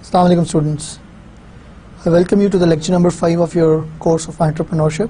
Assalamu alaikum students. I welcome you to the lecture number 5 of your course of entrepreneurship.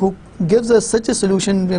who gives us such a solution,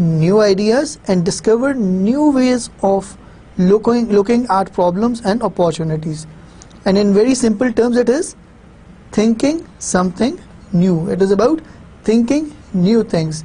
new ideas and discover new ways of looking at problems and opportunities. And in very simple terms it is thinking something new. It is about thinking new things.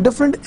different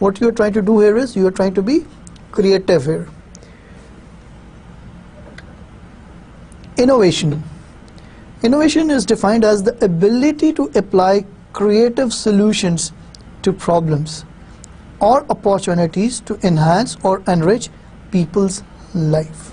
What you are trying to do here is you are trying to be creative here. Innovation. Innovation is defined as the ability to apply creative solutions to problems or opportunities to enhance or enrich people's life.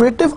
creative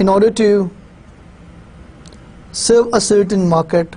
in order to serve a certain market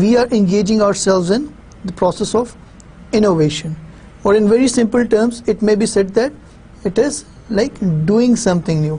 we are engaging ourselves in the process of innovation. Or in very simple terms it may be said that it is like doing something new.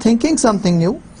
thinking something new,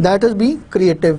that is being creative.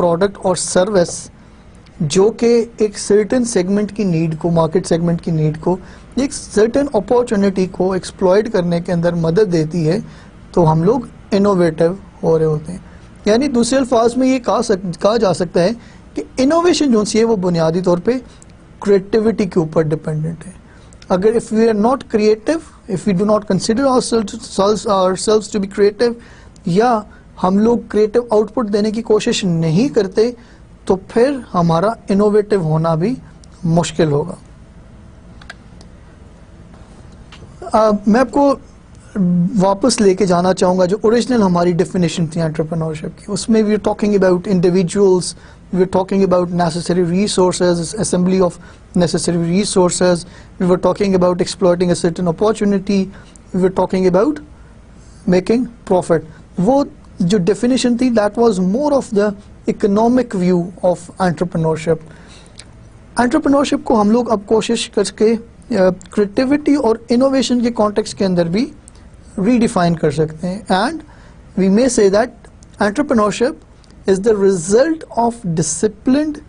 product or service جو کہ ایک certain segment کی need کو, market segment کی need کو, ایک certain opportunity کو exploit کرنے کے اندر مدد دیتی ہے, تو ہم لوگ انوویٹو ہو رہے ہوتے ہیں. یعنی دوسرے الفاظ میں یہ کہا جا سکتا ہے کہ انوویشن جو سی ہے وہ بنیادی طور پہ کریٹیوٹی کے اوپر ڈپینڈنٹ ہے. اگر if we are not creative, if we do not consider ourselves to be creative, یا ہم لوگ کریٹو آؤٹ پٹ دینے کی کوشش نہیں کرتے, تو پھر ہمارا انوویٹو ہونا بھی مشکل ہوگا. میں آپ کو واپس لے کے جانا چاہوں گا جو اوریجنل ہماری ڈیفینیشن تھی انٹرپرینورشپ کی. اس میں we are talking about individuals, we were talking about necessary resources, assembly of necessary resources, we were talking about exploiting a certain opportunity, we were talking about making profit. وہ جو definition تھی, that was more of the economic view of entrepreneurship. Entrepreneurship کو ہم لوگ اب کوشش کر کے creativity اور innovation کے context کے اندر بھی redefine کر سکتے ہیں. And we may say that entrepreneurship is the result of disciplined,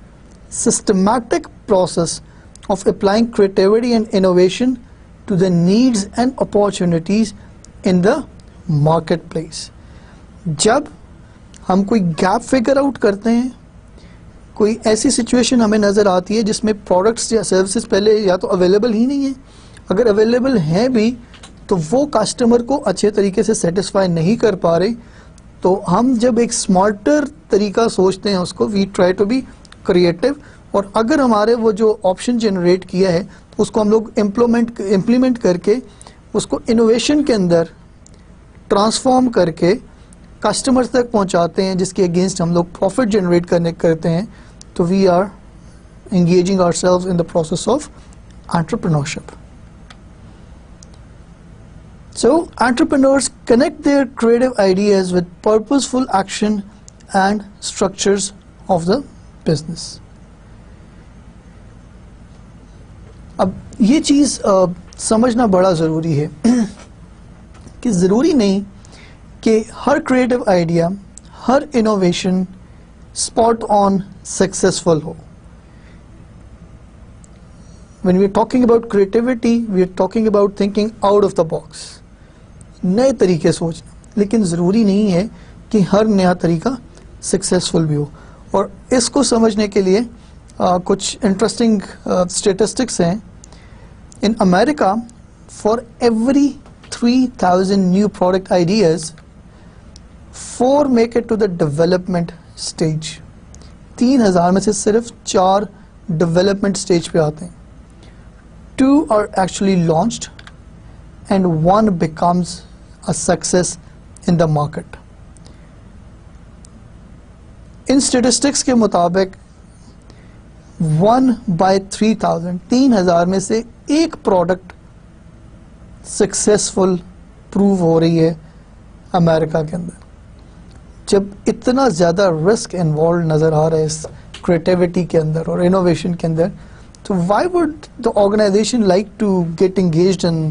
systematic process of applying creativity and innovation to the needs and opportunities in the marketplace. جب ہم کوئی گیپ فگر آؤٹ کرتے ہیں, کوئی ایسی سچویشن ہمیں نظر آتی ہے جس میں پروڈکٹس یا سروسز پہلے یا تو اویلیبل ہی نہیں ہیں, اگر اویلیبل ہیں بھی تو وہ کسٹمر کو اچھے طریقے سے سیٹسفائی نہیں کر پا رہے, تو ہم جب ایک اسمارٹر طریقہ سوچتے ہیں اس کو, we try to be creative, اور اگر ہمارے وہ جو آپشن جنریٹ کیا ہے تو اس کو ہم لوگ امپلیمنٹ کر کے اس کو انوویشن کے اندر ٹرانسفارم کر کے کسٹمر تک پہنچاتے ہیں, جس کے اگینسٹ ہم لوگ پروفٹ جنریٹ کرتے ہیں, تو we are engaging ourselves in the process of entrepreneurship. So, entrepreneurs connect their creative ideas with purposeful action and structures of the business. اب یہ چیز سمجھنا بڑا ضروری ہے کہ ضروری نہیں کہ ہر کریٹو آئیڈیا, ہر انوویشن اسپاٹ آن سکسیسفل ہو. When we are talking about creativity, we are talking about thinking out of the box. نئے طریقے سوچنا, لیکن ضروری نہیں ہے کہ ہر نیا طریقہ سکسیسفل بھی ہو. اور اس کو سمجھنے کے لیے کچھ انٹرسٹنگ اسٹیٹسٹکس ہیں. In America for every 3000 new product ideas 4 make it to the development stage. 3000 میں سے صرف 4 ڈیولپمنٹ اسٹیج پہ آتے ہیں. 2 are actually launched and 1 becomes a success in the market. In statistics کے مطابق 1 by 3000, 3000 میں سے ایک پروڈکٹ سکسیسفل پروو ہو رہی ہے امریکہ کے اندر. جب اتنا زیادہ رسک انوالو نظر آ رہا ہے اس کریٹیوٹی کے اندر اور انوویشن کے اندر, تو why would the organization like to get engaged in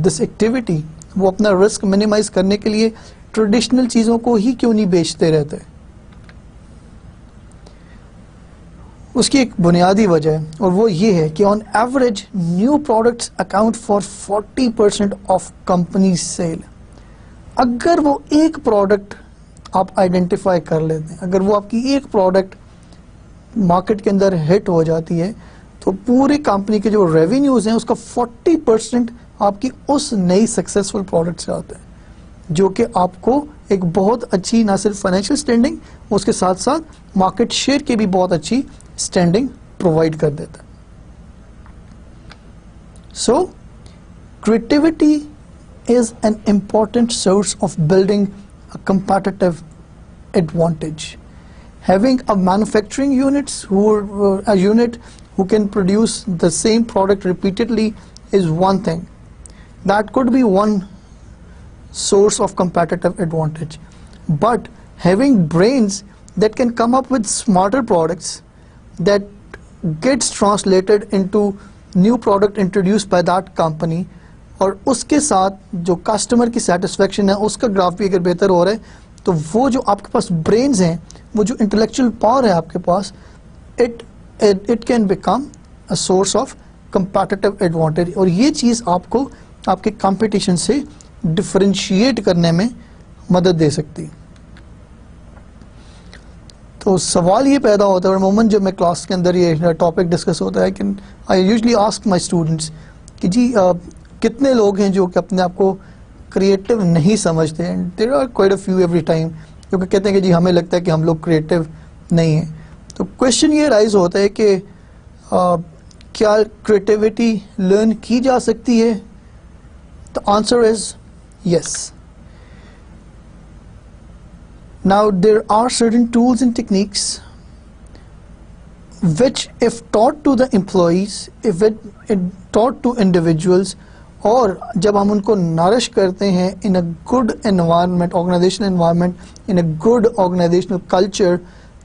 this activity? وہ اپنا رسک منیمائز کرنے کے لیے ٹریڈیشنل چیزوں کو ہی کیوں نہیں بیچتے رہتے؟ اس کی ایک بنیادی وجہ ہے, اور وہ یہ ہے کہ on average new products account for 40% of companies sale. اگر وہ ایک پروڈکٹ آپ آئیڈینٹیفائی کر لیتے ہیں, اگر وہ آپ کی ایک پروڈکٹ مارکیٹ کے اندر ہٹ ہو جاتی ہے, تو پوری کمپنی کے جو ریونیوز ہیں اس کا 40% آپ کی اس نئی سکسیسفل پروڈکٹ سے آتا ہے, جو کہ آپ کو ایک بہت اچھی نہ صرف فائنینشیل اسٹینڈنگ, اس کے ساتھ ساتھ مارکیٹ شیئر کی بھی بہت اچھی اسٹینڈنگ پرووائڈ کر دیتا ہے. So creativity is an important source of building a competitive advantage. Having a manufacturing unit who can produce the same product repeatedly is one thing. That could be one source of competitive advantage. But having brains that can come up with smarter products that gets translated into new product introduced by that company, اور اس کے ساتھ جو customer کی satisfaction ہے اس کا graph بھی اگر بہتر ہو رہا ہے, تو وہ جو آپ کے پاس برینز ہیں, وہ جو انٹلیکچوئل پاور ہے آپ کے پاس, it can become a source of competitive advantage, اور یہ چیز آپ کو آپ کے کمپٹیشن سے ڈفرینشیٹ کرنے میں مدد دے سکتی. تو سوال یہ پیدا ہوتا ہے, اور عموماً جب میں کلاس کے اندر یہ ٹاپک ڈسکس ہوتا ہے کہ I usually ask my students کہ جی کتنے لوگ ہیں جو کہ اپنے آپ کو کریٹو نہیں سمجھتے, and there are quite a few every time جو کہ کہتے ہیں کہ جی ہمیں لگتا ہے کہ ہم لوگ کریٹو نہیں ہیں. تو کویشچن یہ رائز ہوتا ہے کہ کیا کریٹیوٹی لرن کی جا سکتی ہے؟ The answer is yes. Now there are certain tools and techniques which, if taught to the employees, if it taught to individuals, اور جب ہم ان کو نرش کرتے ہیں in a good environment, organizational environment, in a good organizational culture,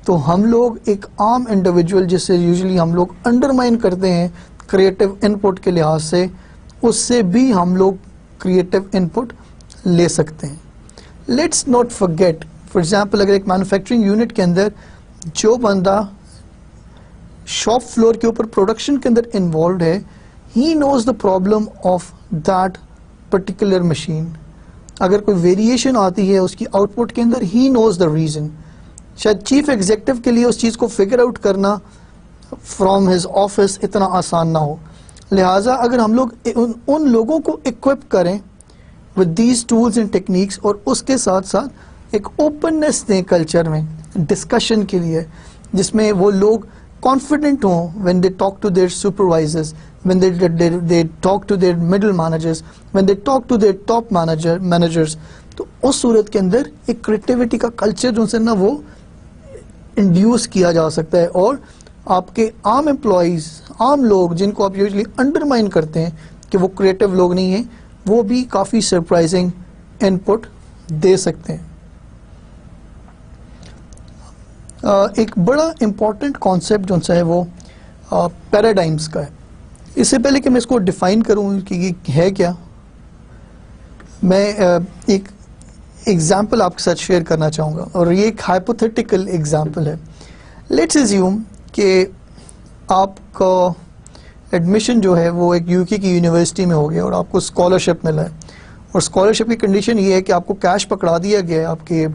تو ہم لوگ ایک عام انڈیویجول جس سے یوزلی ہم لوگ انڈرمائن کرتے ہیں کریٹو انپٹ کے لحاظ سے, اس سے بھی ہم لوگ کریٹو انپٹ لے سکتے ہیں. Let's not forget, for example اگر ایک مینوفیکچرنگ یونٹ کے اندر جو بندہ شاپ فلور کے اوپر پروڈکشن کے اندر انوالوڈ ہے, he knows the problem of that particular machine. اگر کوئی ویریشن آتی ہے اس کی آؤٹ پٹ کے اندر, ہی نوز دا ریزن. شاید چیف ایگزیکٹو کے لیے اس چیز کو فگر آؤٹ کرنا فرام ہز آفس اتنا آسان نہ ہو. لہٰذا اگر ہم لوگ ان لوگوں کو اکوپ کریں with these tools and techniques, اور اس کے ساتھ ساتھ ایک اوپننیس دیں کلچر میں ڈسکشن کے لیے, جس میں وہ لوگ کانفیڈنٹ ہوں when they talk to their supervisors, when they talk to their middle managers, when they talk to their top managers, تو اس صورت کے اندر ایک کریٹیوٹی کا کلچر جو سے نا وہ انڈیوس کیا جا سکتا ہے, اور آپ کے عام امپلائیز, عام لوگ جن کو آپ یوزلی انڈرمائن کرتے ہیں کہ وہ کریٹو لوگ نہیں ہیں, وہ بھی کافی سرپرائزنگ انپٹ دے سکتے ہیں. ایک بڑا امپورٹنٹ کانسیپٹ جو ہے وہ پیراڈائمس کا ہے. اس سے پہلے کہ میں اس کو ڈیفائن کروں کہ یہ ہے کیا, میں ایک ایگزامپل آپ کے ساتھ شیئر کرنا چاہوں گا, اور یہ ایک ہائپوتھیٹیکل ایگزامپل ہے. لیٹس ایزیوم کہ آپ کا ایڈمیشن جو ہے وہ ایک یو کے کی یونیورسٹی میں ہو گیا اور آپ کو اسکالرشپ ملا ہے, اور اسکالرشپ کی کنڈیشن یہ ہے کہ آپ کو کیش پکڑا دیا گیا ہے, آپ کے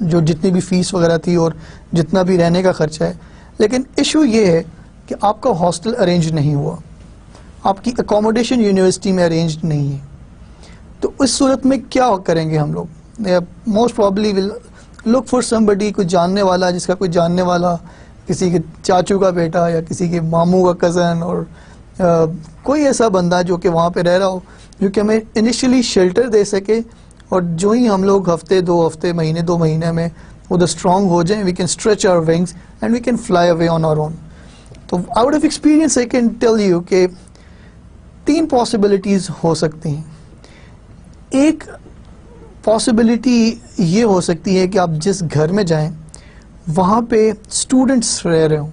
جو جتنی بھی فیس وغیرہ تھی اور جتنا بھی رہنے کا خرچہ ہے. لیکن ایشو یہ ہے کہ آپ کا ہاسٹل ارینج نہیں ہوا, آپ کی اکوموڈیشن یونیورسٹی میں ارینج نہیں ہے. تو اس صورت میں کیا کریں گے ہم لوگ؟ Most probably will look for somebody, کوئی جاننے والا, جس کا کوئی جاننے والا, کسی کے چاچو کا بیٹا یا کسی کے ماموں کا کزن, اور کوئی ایسا بندہ جو کہ وہاں پہ رہ رہا ہو جو کہ ہمیں انیشلی شیلٹر دے سکے, اور جو ہی ہم لوگ ہفتے, 2 ہفتے, مہینے, 2 مہینے میں ادھر اسٹرانگ ہو جائیں, we can stretch our wings and we can fly away on our own. تو out of experience I can tell you کہ 3 پاسبلٹیز ہو سکتی ہیں. ایک پاسبلٹی یہ ہو سکتی ہے کہ آپ جس گھر میں جائیں وہاں پہ اسٹوڈنٹس رہ رہے ہوں,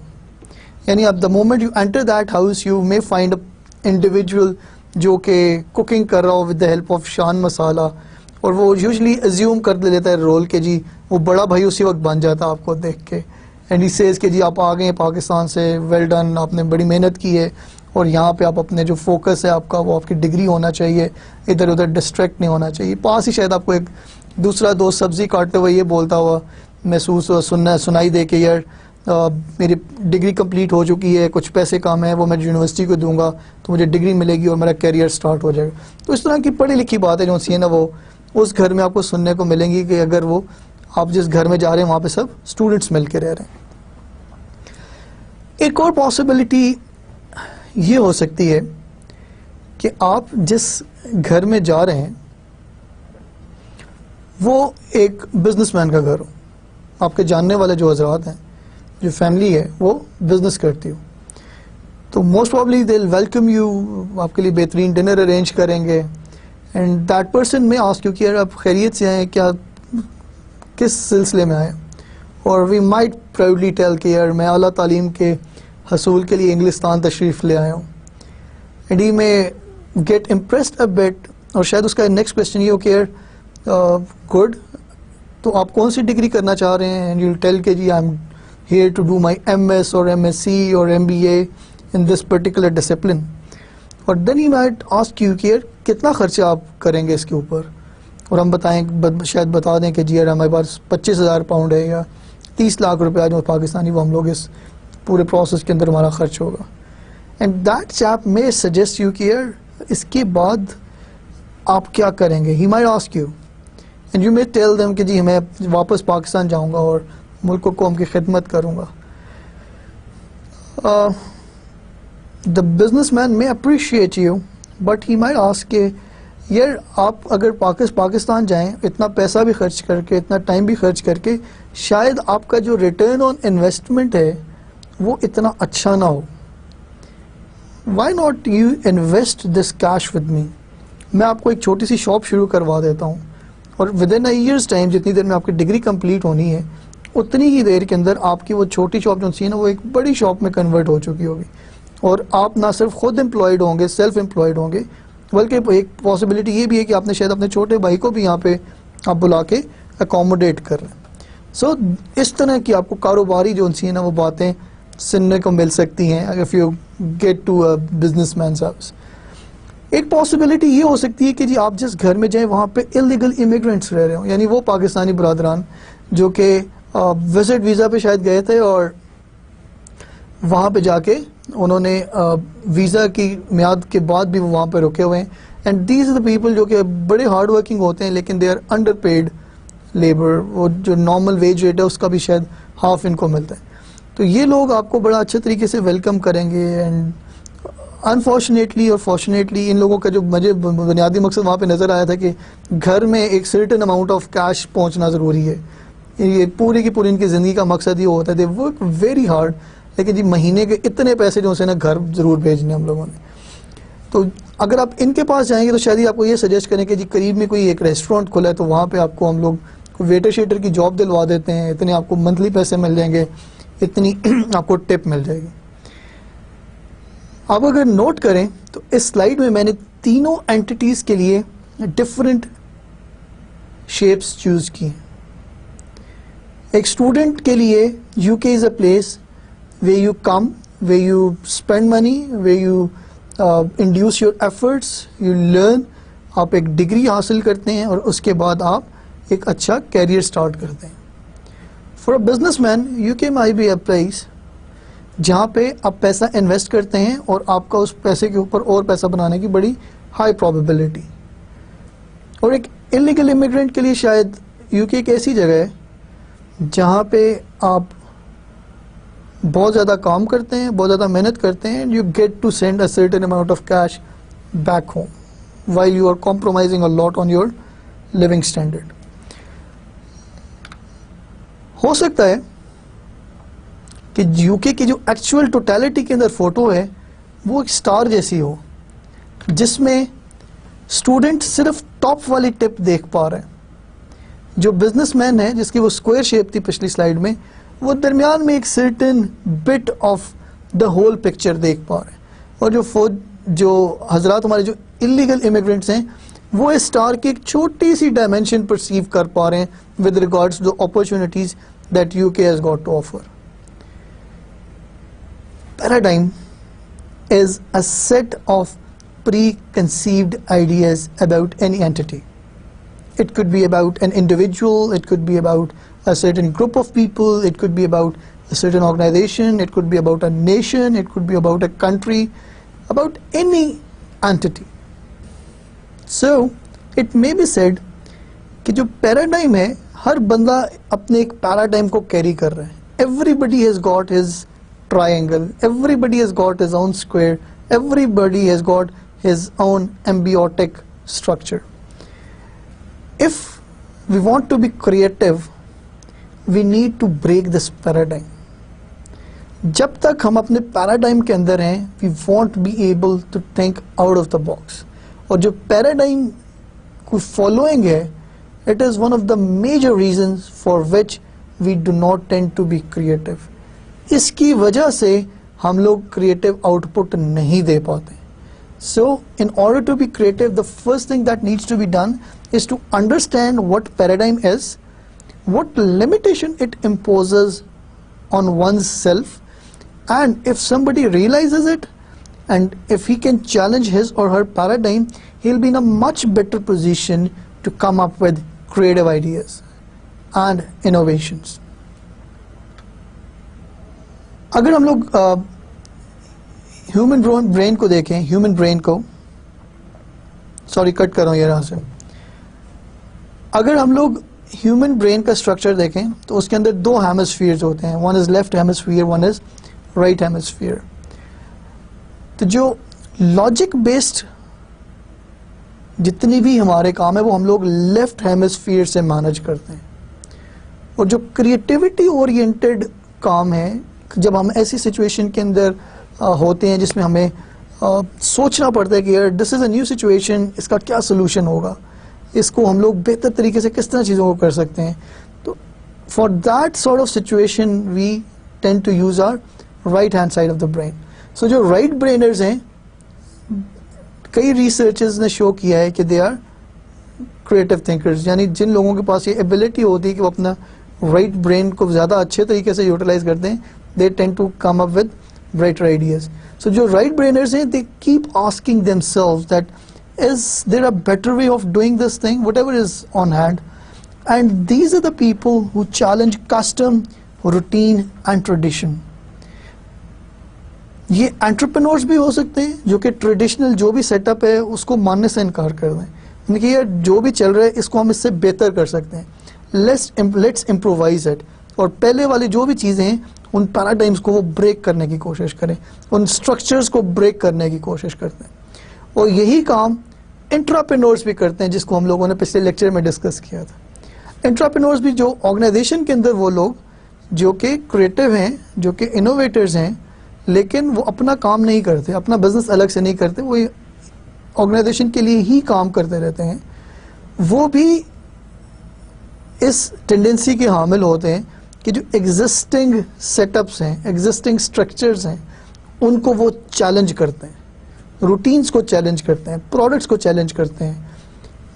یعنی آپ the moment you enter that house you may find a individual جو کہ کوکنگ کر رہا ہو ود دا ہیلپ آف شان مسالہ, اور وہ یوزلی ایزیوم کر لیتا ہے رول کہ جی وہ بڑا بھائی اسی وقت بن جاتا ہے آپ کو دیکھ کے, اینڈ ہی سیز کہ جی آپ آ گئے ہیں پاکستان سے, ویل ڈن, آپ نے بڑی محنت کی ہے, اور یہاں پہ آپ اپنے جو فوکس ہے آپ کا وہ آپ کی ڈگری ہونا چاہیے, ادھر ادھر ڈسٹریکٹ نہیں ہونا چاہیے. پاس ہی شاید آپ کو ایک دوسرا دوست سبزی کاٹتے ہوئے یہ بولتا ہوا محسوس سنائی دے کہ یار میری ڈگری کمپلیٹ ہو چکی ہے, کچھ پیسے کم ہیں وہ میں یونیورسٹی کو دوں گا تو مجھے ڈگری ملے گی اور میرا کیریئر سٹارٹ ہو جائے گا. تو اس طرح کی پڑھی لکھی باتیں جو سی ہیں نا وہ اس گھر میں آپ کو سننے کو ملیں گی کہ اگر وہ آپ جس گھر میں جا رہے ہیں وہاں پہ سب اسٹوڈنٹس مل کے رہ رہے ہیں. ایک اور پاسبلٹی یہ ہو سکتی ہے کہ آپ جس گھر میں جا رہے ہیں وہ ایک بزنس مین کا گھر ہو, آپ کے جاننے والے جو حضرات ہیں, جو فیملی ہے وہ بزنس کرتی ہو, تو most probably they will welcome you, آپ کے لیے بہترین ڈنر ارینج کریں گے, اینڈ دیٹ پرسن میں آسک یو کہ یار آپ خیریت سے آئے, کیا کس سلسلے میں آئے, اور وی مائٹ پراؤڈلی ٹیل کہ یار میں اعلیٰ تعلیم کے حصول کے لیے انگلستان تشریف لے آیا ہوں, اینڈ ہی میں گیٹ امپریسڈ اے بٹ, اور شاید اس کا نیکسٹ کوشچن یہ ہو کہ یار گڈ, تو آپ کون سی ڈگری کرنا چاہ رہے ہیں, اینڈ یو ٹیل کہ جی I am here to do my MS or MSc or MBA in this particular discipline. اور then he might ask you کہ یار کتنا خرچہ آپ کریں گے اس کے اوپر, اور ہم بتائیں, شاید بتا دیں کہ جی یار ہمارے پاس 25,000 پاؤنڈ ہے یا 30 لاکھ روپے جو پاکستانی, وہ ہم لوگ اس پورے پروسیس کے اندر ہمارا خرچ ہوگا. And that cheap may suggest you کہ یار اس کے بعد آپ کیا کریں گے. He might ask you and you may tell them کہ جی میں واپس پاکستان جاؤں گا اور ملک و قوم کی خدمت کروں گا. The businessman may appreciate you but he might ask کہ یار آپ اگر پاکستان جائیں اتنا پیسہ بھی خرچ کر کے, اتنا ٹائم بھی خرچ کر کے, شاید آپ کا جو ریٹرن آن انویسٹمنٹ ہے وہ اتنا اچھا نہ ہو. Why not you invest this cash with me؟ میں آپ کو ایک چھوٹی سی شاپ شروع کروا دیتا ہوں, اور ودن اے ایئرس ٹائم جتنی دیر میں آپ کی ڈگری کمپلیٹ ہونی ہے اتنی ہی دیر کے اندر آپ کی وہ چھوٹی شاپ جو سی ہے نا وہ ایک بڑی شاپ میں کنورٹ ہو چکی ہوگی, اور آپ نہ صرف خود امپلائڈ ہوں گے, سیلف امپلائڈ ہوں گے, بلکہ ایک پاسبلٹی یہ بھی ہے کہ آپ نے شاید اپنے چھوٹے بھائی کو بھی یہاں پہ آپ بلا کے اکوموڈیٹ کر رہے ہیں. سو اس طرح کی آپ کو کاروباری جو سی ہے نا وہ باتیں سننے کو مل سکتی ہیں if you get to a businessman's house. ایک پاسبلٹی یہ ہو سکتی ہے کہ جی آپ جس گھر میں جائیں وہاں پہ انلیگل امیگرینٹس رہ رہے ہوں, یعنی وہ پاکستانی برادران جو کہ وزٹ ویزا پہ شاید گئے تھے اور وہاں پہ جا کے انہوں نے ویزا کی میعاد کے بعد بھی وہ وہاں پہ رکے ہوئے ہیں. And these are the people جو کہ بڑے ہارڈ ورکنگ ہوتے ہیں لیکن they are underpaid labour, وہ جو نارمل ویج ریٹ ہے اس کا بھی شاید ہاف ان کو ملتا ہے. تو یہ لوگ آپ کو بڑا اچھے طریقے سے ویلکم کریں گے. اینڈ انفارچونیٹلی اور فارچونیٹلی ان لوگوں کا جو مجھے بنیادی مقصد وہاں پہ نظر آیا تھا کہ گھر میں ایک سرٹن اماؤنٹ آف کیش پہنچنا ضروری ہے. یہ پوری کی پوری ان کی زندگی کا مقصد یہ ہوتا ہے دے ورک ویری ہارڈ, لیکن جی مہینے کے اتنے پیسے جو سے نا گھر ضرور بھیجنے ہم لوگوں نے. تو اگر آپ ان کے پاس جائیں گے تو شاید ہی آپ کو یہ سجیسٹ کریں کہ جی قریب میں کوئی ایک ریسٹورینٹ کھلا ہے تو وہاں پہ آپ کو ہم لوگ ویٹر شیٹر کی جاب دلوا دیتے ہیں, اتنے آپ کو منتھلی پیسے مل جائیں گے, اتنی آپ کو ٹپ مل جائے گی. آپ اگر نوٹ کریں تو اس سلائیڈ میں میں نے تینوں اینٹیٹیز کے لیے ڈفرینٹ شیپس چوز کی ہیں. ایک اسٹوڈنٹ کے لیے UK is a place where you come, where you spend money, where you induce your efforts, you learn, آپ ایک ڈگری حاصل کرتے ہیں اور اس کے بعد آپ ایک اچھا کیریئر سٹارٹ کرتے ہیں. For a business man you کے might be a place جہاں پہ آپ پیسہ انویسٹ کرتے ہیں اور آپ کا اس پیسے کے اوپر اور پیسہ بنانے کی بڑی ہائی پرابیبلٹی. اور ایک انلیگل امیگرینٹ کے لیے شاید یو کے ایک ایسی جگہ ہے جہاں پہ آپ بہت زیادہ کام کرتے ہیں, بہت زیادہ محنت کرتے ہیں, you get to send a certain amount of cash back home while you are compromising a lot on your living standard. ہو سکتا ہے کہ یو کے کی جو ایکچوئل ٹوٹیلٹی کے اندر فوٹو ہے وہ ایک اسٹار جیسی ہو جس میں اسٹوڈنٹ صرف ٹاپ والی ٹپ دیکھ پا رہے ہیں. جو بزنس مین ہے جس کی وہ اسکوائر شیپ تھی پچھلی سلائیڈ میں, وہ درمیان میں ایک certain but of the whole picture دیکھ پا رہے ہیں. اور جو حضرات ہمارے جو انلیگل امیگرینٹس ہیں وہ اس اسٹار کی ایک چھوٹی سی ڈائمینشن پرسیو کر پا رہے ہیں with regards to opportunities that UK has got to offer. Paradigm is a set of preconceived ideas about any entity. It could be about an individual, it could be about a certain group of people, it could be about a certain organization, it could be about a nation, it could be about a country, about any entity. So it may be said کہ جو paradigm ہے ہر بندہ اپنے ایک paradigm کو carry کر رہا ہے. Everybody has got his triangle, everybody has got his own square, everybody has got his own ambiotic structure. If we want to be creative, we need to break this paradigm. جب تک ہم اپنے paradigm کے اندر ہیں we won't be able to think out of the box. اور جو paradigm کو following ہے it is one of the major reasons for which we do not tend to be creative. اس کی وجہ سے ہم لوگ کریٹو آؤٹ پٹ نہیں دے پاتے. So in order to be creative, the first thing that needs to be done is to understand what paradigm is, what limitation it imposes on one's self, and if somebody realizes it and if he can challenge his or her paradigm, he'll be in a much better position to come up with creative ideas and innovations. اگر ہم لوگ human brain کو دیکھیں، human brain کو sorry کٹ کر رہا ہوں یہاں سے، اگر ہم لوگ ہیومن برین کا اسٹرکچر دیکھیں تو اس کے اندر دو ہیمسفیئرز ہوتے ہیں، one is left hemisphere, one is right hemisphere. تو جو لاجک بیسڈ جتنی بھی ہمارے کام ہے وہ ہم لوگ لیفٹ ہیمسفیئر سے مینج کرتے ہیں، اور جو کریٹیوٹی اورینٹیڈ کام ہے، جب ہم ایسی سچویشن کے اندر ہوتے ہیں جس میں ہمیں سوچنا پڑتا ہے کہ یار دس از اے نیو سچویشن، اس کا کیا سولوشن ہوگا، اس کو ہم لوگ بہتر طریقے سے کس طرح چیزوں کو کر سکتے ہیں، تو for that sort of situation we tend to use our right hand side of the brain. So جو رائٹ برینرز ہیں، کئی ریسرچز نے شو کیا ہے کہ دے آر کریٹو تھنکرز، یعنی جن لوگوں کے پاس یہ ایبلٹی ہوتی ہے کہ وہ اپنا رائٹ برین کو زیادہ اچھے طریقے سے یوٹیلائز کرتے ہیں، they tend to come up with brighter ideas. So جو right brainers ہیں they keep asking themselves that is there a better way of doing this thing, whatever is on hand, and these are the people who challenge custom, routine and tradition. یہ entrepreneurs بھی ہو سکتے ہیں جو کہ traditional جو بھی set up ہے اس کو ماننے سے انکار کر دیں، یعنی کہ یہ جو بھی چل رہا ہے اس کو ہم اس سے بہتر کر سکتے ہیں، لیٹس امپرووائز اٹ، اور پہلے والی جو بھی چیزیں ہیں ان پیراڈائمس کو وہ بریک کرنے کی کوشش کریں، ان اسٹرکچرز کو بریک کرنے کی کوشش کرتے ہیں. اور یہی کام انٹرپرینورز بھی کرتے ہیں، جس کو ہم لوگوں نے پچھلے لیکچر میں ڈسکس کیا تھا. انٹرپرینورز بھی جو آرگنائزیشن کے اندر وہ لوگ جو کہ کریٹو ہیں، جو کہ انوویٹرز ہیں، لیکن وہ اپنا کام نہیں کرتے، اپنا بزنس الگ سے نہیں کرتے، وہ آرگنائزیشن کے لیے ہی کام کرتے رہتے ہیں، وہ بھی اس ٹینڈنسی کے حامل ہوتے ہیں کہ جو ایگزسٹنگ سیٹ اپس ہیں، ایگزسٹنگ اسٹرکچرز ہیں، ان کو وہ چیلنج کرتے ہیں، روٹینز کو چیلنج کرتے ہیں، پروڈکٹس کو چیلنج کرتے ہیں،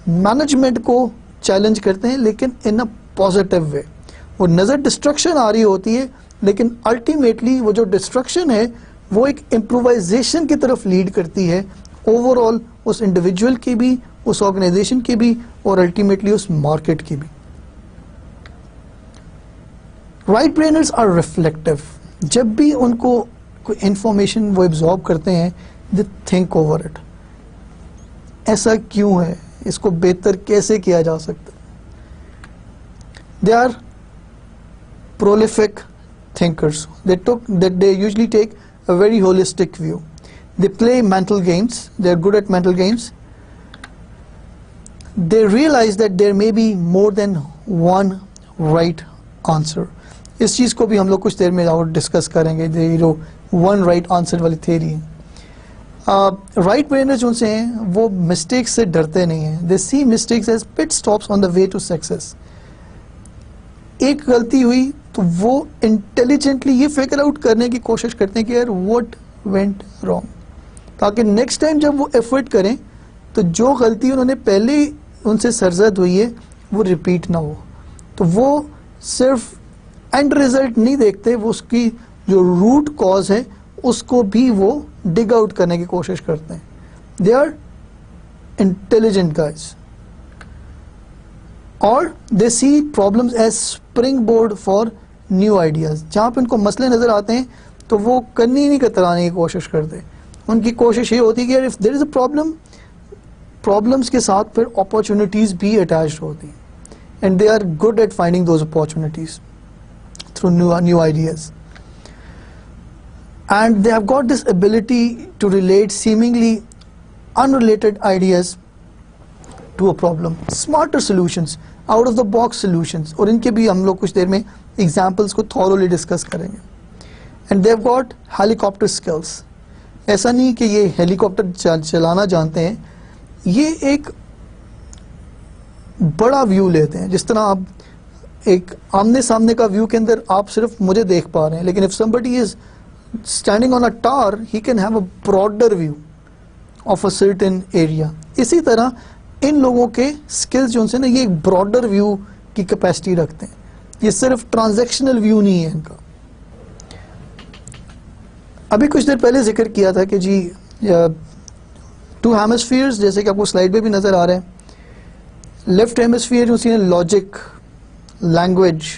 مینجمنٹ کو چیلنج کرتے ہیں، لیکن ان اے پازیٹیو وے. وہ نظر ڈسٹرکشن آ رہی ہوتی ہے، لیکن الٹیمیٹلی وہ جو ڈسٹرکشن ہے وہ ایک امپرووائزیشن کی طرف لیڈ کرتی ہے، اوور آل اس انڈیویجول کی بھی، اس آرگنائزیشن کی بھی، اور الٹیمیٹلی اس مارکیٹ کی بھی. Right brainers are reflective. جب بھی ان کو کوئی انفارمیشن وہ ایبزارب کرتے ہیں، دے تھنک اوور اٹ، ایسا کیوں ہے، اس کو بہتر کیسے کیا جا سکتا. They are prolific thinkers. They usually take a very holistic view. They play mental games. They are good at mental games. They realize that there may be more than one right answer. اس چیز کو بھی ہم لوگ کچھ دیر میں اور discuss کریں گے، جو ون رائٹ آنسر والی تھیوری ہے. رائٹ برینر جو سے ہیں وہ مسٹیکس سے ڈرتے نہیں ہیں. They see mistakes as pit stops on the way to success. ایک غلطی ہوئی تو وہ انٹیلیجنٹلی یہ فگر آؤٹ کرنے کی کوشش کرتے ہیں کہ یار واٹ وینٹ رانگ، تاکہ نیکسٹ ٹائم جب وہ ایفرٹ کریں تو جو غلطی انہوں نے پہلے ان سے سرزد ہوئی ہے وہ ریپیٹ نہ ہو. تو وہ صرف اینڈ ریزلٹ نہیں دیکھتے، وہ اس کی جو روٹ کاز ہے اس کو بھی وہ ڈگ آؤٹ کرنے کی کوشش کرتے ہیں. They are intelligent guys. اور they see problems as springboard for new ideas. جہاں پہ ان کو مسئلے نظر آتے ہیں تو وہ کنی نہیں کترانے کی کوشش کرتے. ان کی کوشش یہ ہوتی ہے کہ if there is a problem, problems کے ساتھ پھر اپارچونیٹیز بھی اٹیچڈ ہوتی ہیں، and they are good at finding those opportunities through new ideas. And they have got this ability to relate seemingly unrelated ideas to a problem, smarter solutions, out of the box solutions. اور ان کے بھی ہم لوگ کچھ دیر میں examples کو thoroughly discuss کریں گے. And they've got helicopter skills. ایسا نہیں کہ یہ ہیلی کاپٹر چلانا جانتے ہیں، یہ ایک بڑا ویو لیتے ہیں. جس طرح آپ ایک آمنے سامنے کا ویو کے اندر آپ صرف مجھے دیکھ پا رہے ہیں، لیکن if somebody is standing on a tower, he can have a broader view of a certain area. اسی طرح ان لوگوں کے اسکلز جو ہیں نا، یہ ایک براڈر ویو کی کیپیسٹی رکھتے ہیں. یہ صرف ٹرانزیکشنل ویو نہیں ہے ان کا. ابھی کچھ دیر پہلے ذکر کیا تھا کہ جی 2 ہیمسفیئرز جیسے کہ آپ کو سلائڈ پہ بھی نظر آ رہے ہیں. لیفٹ ہیمسفیئر جو اسی لاجک لینگویج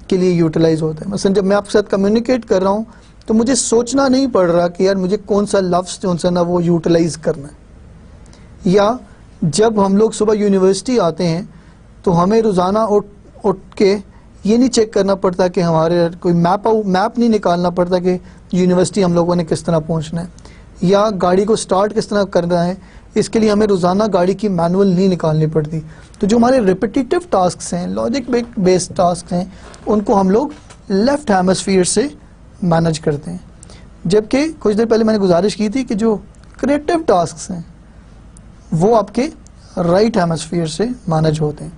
کے لیے یوٹیلائز ہوتا ہے. مثلا جب میں آپ کے ساتھ کمیونیکیٹ کر رہا ہوں تو مجھے سوچنا نہیں پڑ رہا کہ یار مجھے کون سا لفظ جو ہے نا وہ یوٹیلائز کرنا ہے. یا جب ہم لوگ صبح یونیورسٹی آتے ہیں تو ہمیں روزانہ اٹھ کے یہ نہیں چیک کرنا پڑتا کہ ہمارے کوئی میپ نہیں نکالنا پڑتا کہ یونیورسٹی ہم لوگوں نے کس طرح پہنچنا ہے, یا گاڑی کو سٹارٹ کس طرح کرنا ہے. اس کے لیے ہمیں روزانہ گاڑی کی مینول نہیں نکالنی پڑتی. تو جو ہمارے ریپیٹیٹو ٹاسکس ہیں, لاجک بیسڈ ٹاسک ہیں, ان کو ہم لوگ لیفٹ ہیمسفیئر سے مینج کرتے ہیں. جبکہ کچھ دیر پہلے میں نے گزارش کی تھی کہ جو کریٹو ٹاسکس ہیں وہ آپ کے رائٹ ہیمسفیئر سے مینج ہوتے ہیں.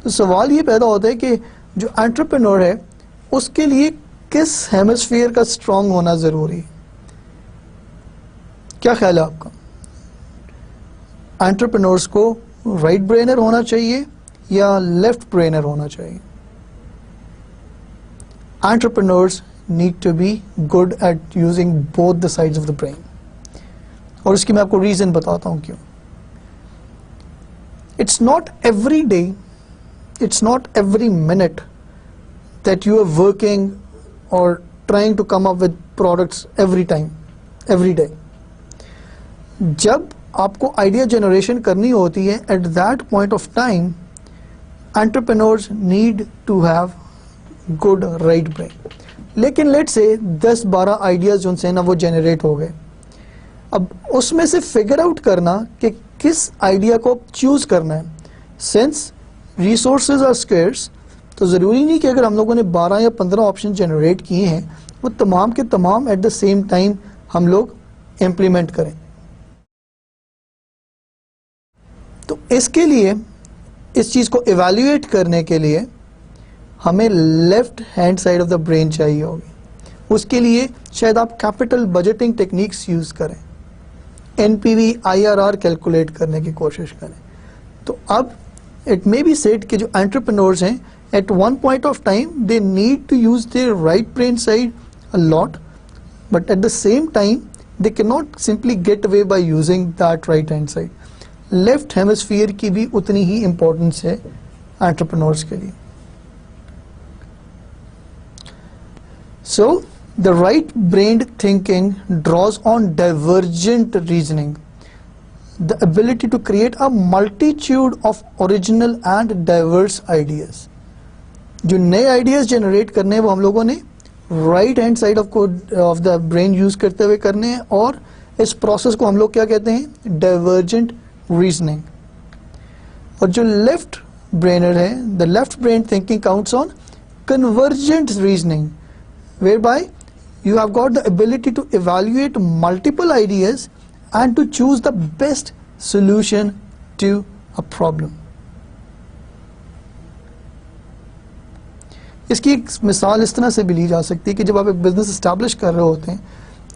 تو سوال یہ پیدا ہوتا ہے کہ جو انٹرپرینور ہے اس کے لیے کس ہیمسفیئر کا اسٹرانگ ہونا ضروری ہے؟ کیا خیال ہے آپ کا؟ انٹرپرینورس کو رائٹ برینر ہونا چاہیے یا لیفٹ برینر ہونا چاہیے؟ Entrepreneurs need to be good at using both the sides of the brain. اور اس کی میں آپ کو ریزن بتاتا ہوں کیوں. It's not every day, it's not every minute that you are working or trying to come up with products every time, every day. جب آپ کو آئیڈیا جنریشن کرنی ہوتی ہے at that point of time, entrepreneurs need to have good right brain. لیکن late سے 10-12 ideas جو سے نا وہ جنریٹ ہو گئے. اب اس میں سے فگر آؤٹ کرنا کہ کس آئیڈیا کو چوز کرنا ہے, سنس ریسورسز آر اسکیئرس, تو ضروری نہیں کہ اگر ہم لوگوں نے 12 یا 15 آپشن جنریٹ کیے ہیں وہ تمام کے تمام ایٹ دا سیم ٹائم ہم لوگ امپلیمنٹ کریں. تو اس کے لیے اس چیز کو ایویلیویٹ کرنے کے لیے ہمیں left hand side of the brain چاہیے ہوگی. اس کے لیے شاید آپ کیپٹل بجٹنگ ٹیکنیکس یوز کریں, NPV IRR کیلکولیٹ کرنے کی کوشش کریں. تو اب اٹ مے بی سیڈ کہ جو انٹرپرینورز ہیں at one point of time they need to use their right brain side a lot, but at the same time they کی not simply get away by using that right hand side. Left hemisphere کی بھی اتنی ہی importance ہے entrepreneurs کے لیے. So, the right-brained thinking draws on divergent reasoning, the ability to create a multitude of original and diverse ideas. جو نئے ideas generate کرنے ہیں وہ ہم لوگوں نے right hand side of the brain use کرتے ہوئے کرنے ہیں, اور اس پروسیس کو ہم لوگ کیا کہتے ہیں؟ Divergent reasoning. اور جو لیفٹ برینر ہے, the left brain thinking counts on convergent reasoning, whereby you have got the ability to evaluate multiple ideas and to choose the best solution to a problem. اس کی ایک مثال اس طرح سے بھی لی جا سکتی ہے کہ جب آپ ایک بزنس اسٹیبلش کر رہے ہوتے ہیں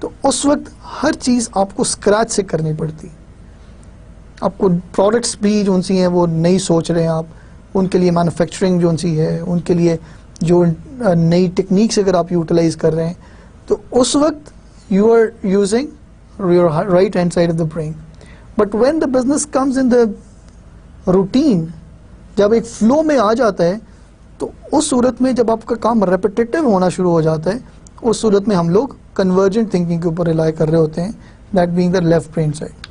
تو اس وقت ہر چیز آپ کو اسکریچ سے کرنی پڑتی. آپ کو پروڈکٹس بھی جو سی ہیں وہ نئی سوچ رہے ہیں آپ, ان کے لیے مینوفیکچرنگ جو سی ہے, ان کے لیے جو نئی ٹیکنیکس اگر آپ یوٹیلائز کر رہے ہیں تو اس وقت you are using your right hand side of the brain. But when the business comes in the routine, جب ایک فلو میں آ جاتا ہے تو اس صورت میں جب آپ کا کام ریپیٹیٹو ہونا شروع ہو جاتا ہے, اس صورت میں ہم لوگ کنورجنٹ تھنکنگ کے اوپر ریلائی کر رہے ہوتے ہیں, that being the left brain side.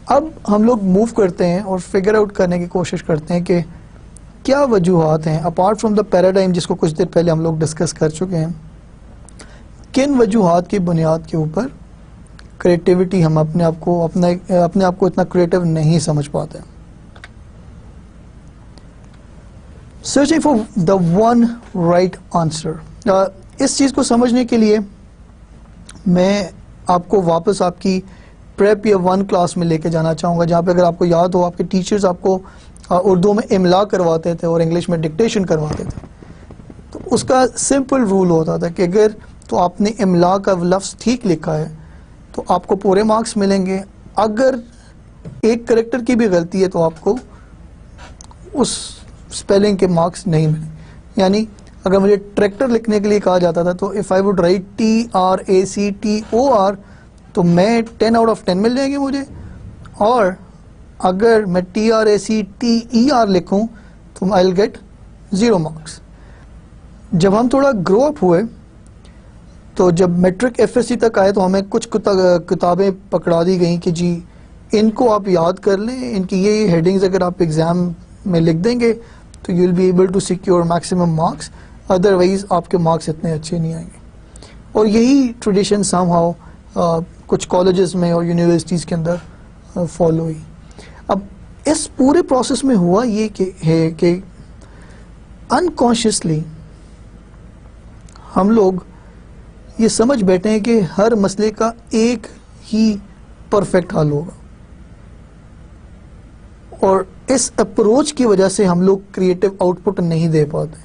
اب ہم لوگ موو کرتے ہیں اور فگر آؤٹ کرنے کی کوشش کرتے ہیں کہ کیا وجوہات ہیں اپارٹ فرام دا پیراڈائم جس کو کچھ دیر پہلے ہم لوگ ڈسکس کر چکے ہیں, کن وجوہات کی بنیاد کے اوپر کریٹیوٹی ہم اپنے آپ کو اتنا کریٹو نہیں سمجھ پاتے. Searching for the one right answer. اس چیز کو سمجھنے کے لیے میں آپ کو واپس آپ کی پریپ یا 1 کلاس میں لے کے جانا چاہوں گا, جہاں پہ اگر آپ کو یاد ہو آپ کے ٹیچرز آپ کو اردو میں املا کرواتے تھے اور انگلش میں ڈکٹیشن کرواتے تھے. تو اس کا سمپل رول ہوتا تھا کہ اگر تو آپ نے املا کا لفظ ٹھیک لکھا ہے تو آپ کو پورے مارکس ملیں گے, اگر ایک کریکٹر کی بھی غلطی ہے تو آپ کو اس اسپیلنگ کے مارکس نہیں ملیں. یعنی اگر مجھے ٹریکٹر لکھنے کے لیے کہا جاتا تھا تو if I would write TRACTOR تو میں 10 آؤٹ آف 10 مل جائیں گے مجھے, اور اگر میں TRACTER لکھوں تو آئی ول گیٹ 0 مارکس. جب ہم تھوڑا گرو اپ ہوئے تو جب میٹرک FSC تک آئے تو ہمیں کچھ کتابیں پکڑا دی گئیں کہ جی ان کو آپ یاد کر لیں, ان کی یہ ہیڈنگز اگر آپ ایگزام میں لکھ دیں گے تو you will be able to secure maximum marks, otherwise آپ کے مارکس اتنے اچھے نہیں آئیں گے. اور یہی ٹریڈیشن سم ہاؤ کچھ کالجز میں اور یونیورسٹیز کے اندر فالو ہوئی. اب اس پورے پروسیس میں ہوا یہ کہ انکانشیسلی ہم لوگ یہ سمجھ بیٹھے ہیں کہ ہر مسئلے کا ایک ہی پرفیکٹ حل ہوگا, اور اس اپروچ کی وجہ سے ہم لوگ کریٹو آؤٹ پٹ نہیں دے پاتے.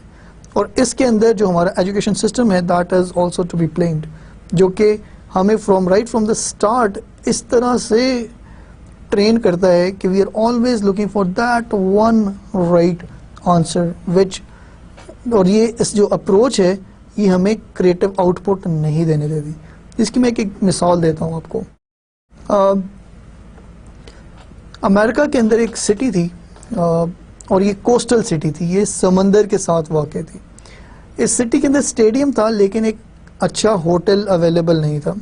اور اس کے اندر جو ہمارا ایجوکیشن سسٹم ہے that is also to be blamed, جو کہ ہمیں فرام دا اسٹارٹ اس طرح سے ٹرین کرتا ہے کہ we are always looking for that one right answer which, اور یہ اس جو اپروچ ہے یہ ہمیں کریٹو آؤٹ پٹ نہیں دینے دیتی. اس کی میں ایک مثال دیتا ہوں آپ کو. امریکہ کے اندر ایک سٹی تھی اور یہ کوسٹل سٹی تھی, یہ سمندر کے ساتھ واقع تھی. اس سٹی کے اندر اسٹیڈیم تھا لیکن ایک اچھا ہوٹل اویلیبل نہیں تھا.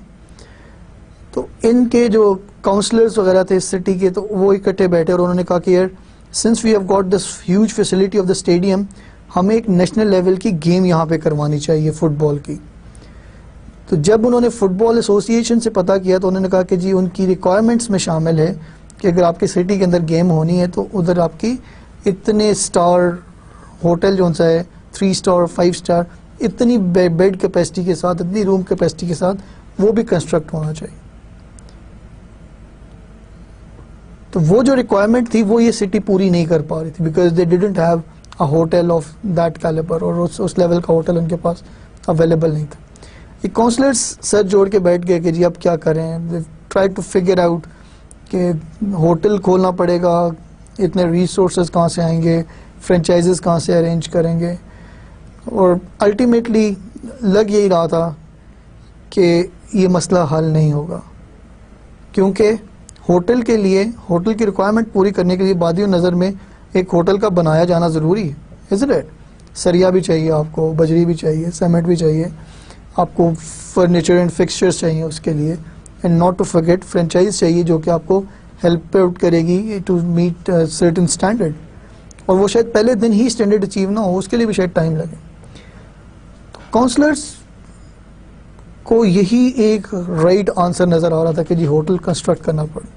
تو ان کے جو کاؤنسلرز وغیرہ تھے اس سٹی کے, تو وہ اکٹھے بیٹھے اور انہوں نے کہا کہ یار since we have got this huge facility of the stadium, ہمیں ایک نیشنل لیول کی گیم یہاں پہ کروانی چاہیے فٹ بال کی. تو جب انہوں نے فٹ بال ایسوسی ایشن سے پتہ کیا تو انہوں نے کہا کہ جی ان کی ریکوائرمنٹس میں شامل ہے کہ اگر آپ کی سٹی کے اندر گیم ہونی ہے تو ادھر آپ کی اتنے اسٹار ہوٹل جو سا ہے 3 اسٹار 5 اسٹار اتنی بیڈ کیپیسٹی کے ساتھ, اتنی روم کیپیسٹی کے ساتھ وہ بھی کنسٹرکٹ ہونا چاہیے. تو وہ جو ریکوائرمنٹ تھی وہ یہ سٹی پوری نہیں کر پا رہی تھی because they didn't have a hotel of that calibre, اور اس لیول کا ہوٹل ان کے پاس اویلیبل نہیں تھا. یہ کاؤنسلرس سر جوڑ کے بیٹھ گئے کہ جی اب کیا کریں, ٹرائی ٹو فگر آؤٹ کہ ہوٹل کھولنا پڑے گا, اتنے ریسورسز کہاں سے آئیں گے, فرینچائزز کہاں سے ارینج کریں گے, اور الٹیمیٹلی لگ یہی رہا تھا کہ یہ مسئلہ حل نہیں ہوگا کیونکہ ہوٹل کے لیے, ہوٹل کی ریکوائرمنٹ پوری کرنے کے لیے بادی نظر میں ایک ہوٹل کا بنایا جانا ضروری ہے, isn't it؟ سریا بھی چاہیے آپ کو, بجری بھی چاہیے, سیمنٹ بھی چاہیے, آپ کو فرنیچر اینڈ فکسچرز چاہیے اس کے لیے, and not to forget franchise چاہیے جو کہ آپ کو ہیلپ آؤٹ کرے گی ٹو میٹ سرٹن اسٹینڈرڈ, اور وہ شاید پہلے دن ہی اسٹینڈرڈ اچیو نہ ہو, اس کے لیے بھی شاید ٹائم لگے. کاؤنسلرس کو یہی ایک رائٹ آنسر نظر آ رہا تھا کہ جی ہوٹل کنسٹرکٹ کرنا پڑے,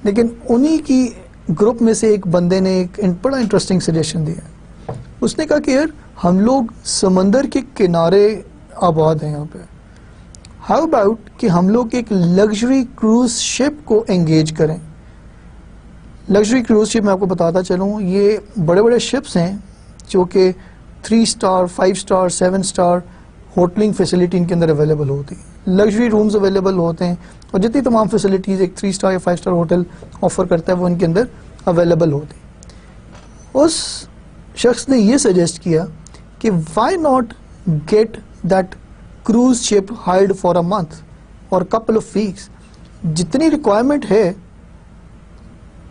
لیکن انہی کی گروپ میں سے ایک بندے نے ایک بڑا انٹرسٹنگ سجیشن دیا. اس نے کہا کہ یار ہم لوگ سمندر کے کنارے آباد ہیں یہاں پہ, ہاؤ اباؤٹ کہ ہم لوگ ایک لگژری کروز شپ کو انگیج کریں. لگژری کروز شپ میں آپ کو بتاتا چلوں, یہ بڑے بڑے شپس ہیں جو کہ 3 star 5 star 7 star hotelling facility in کے اندر اویلیبل ہوتی ہے, لگژری رومز اویلیبل ہوتے ہیں, اور جتنی تمام فیسلٹیز ایک 3 اسٹار یا 5 اسٹار ہوٹل آفر کرتا ہے وہ ان کے اندر اویلیبل ہوتی ہیں. اس شخص نے یہ سجیسٹ کیا کہ why not get that cruise ship hired for a month اور کپل آف ویکس, جتنی ریکوائرمنٹ ہے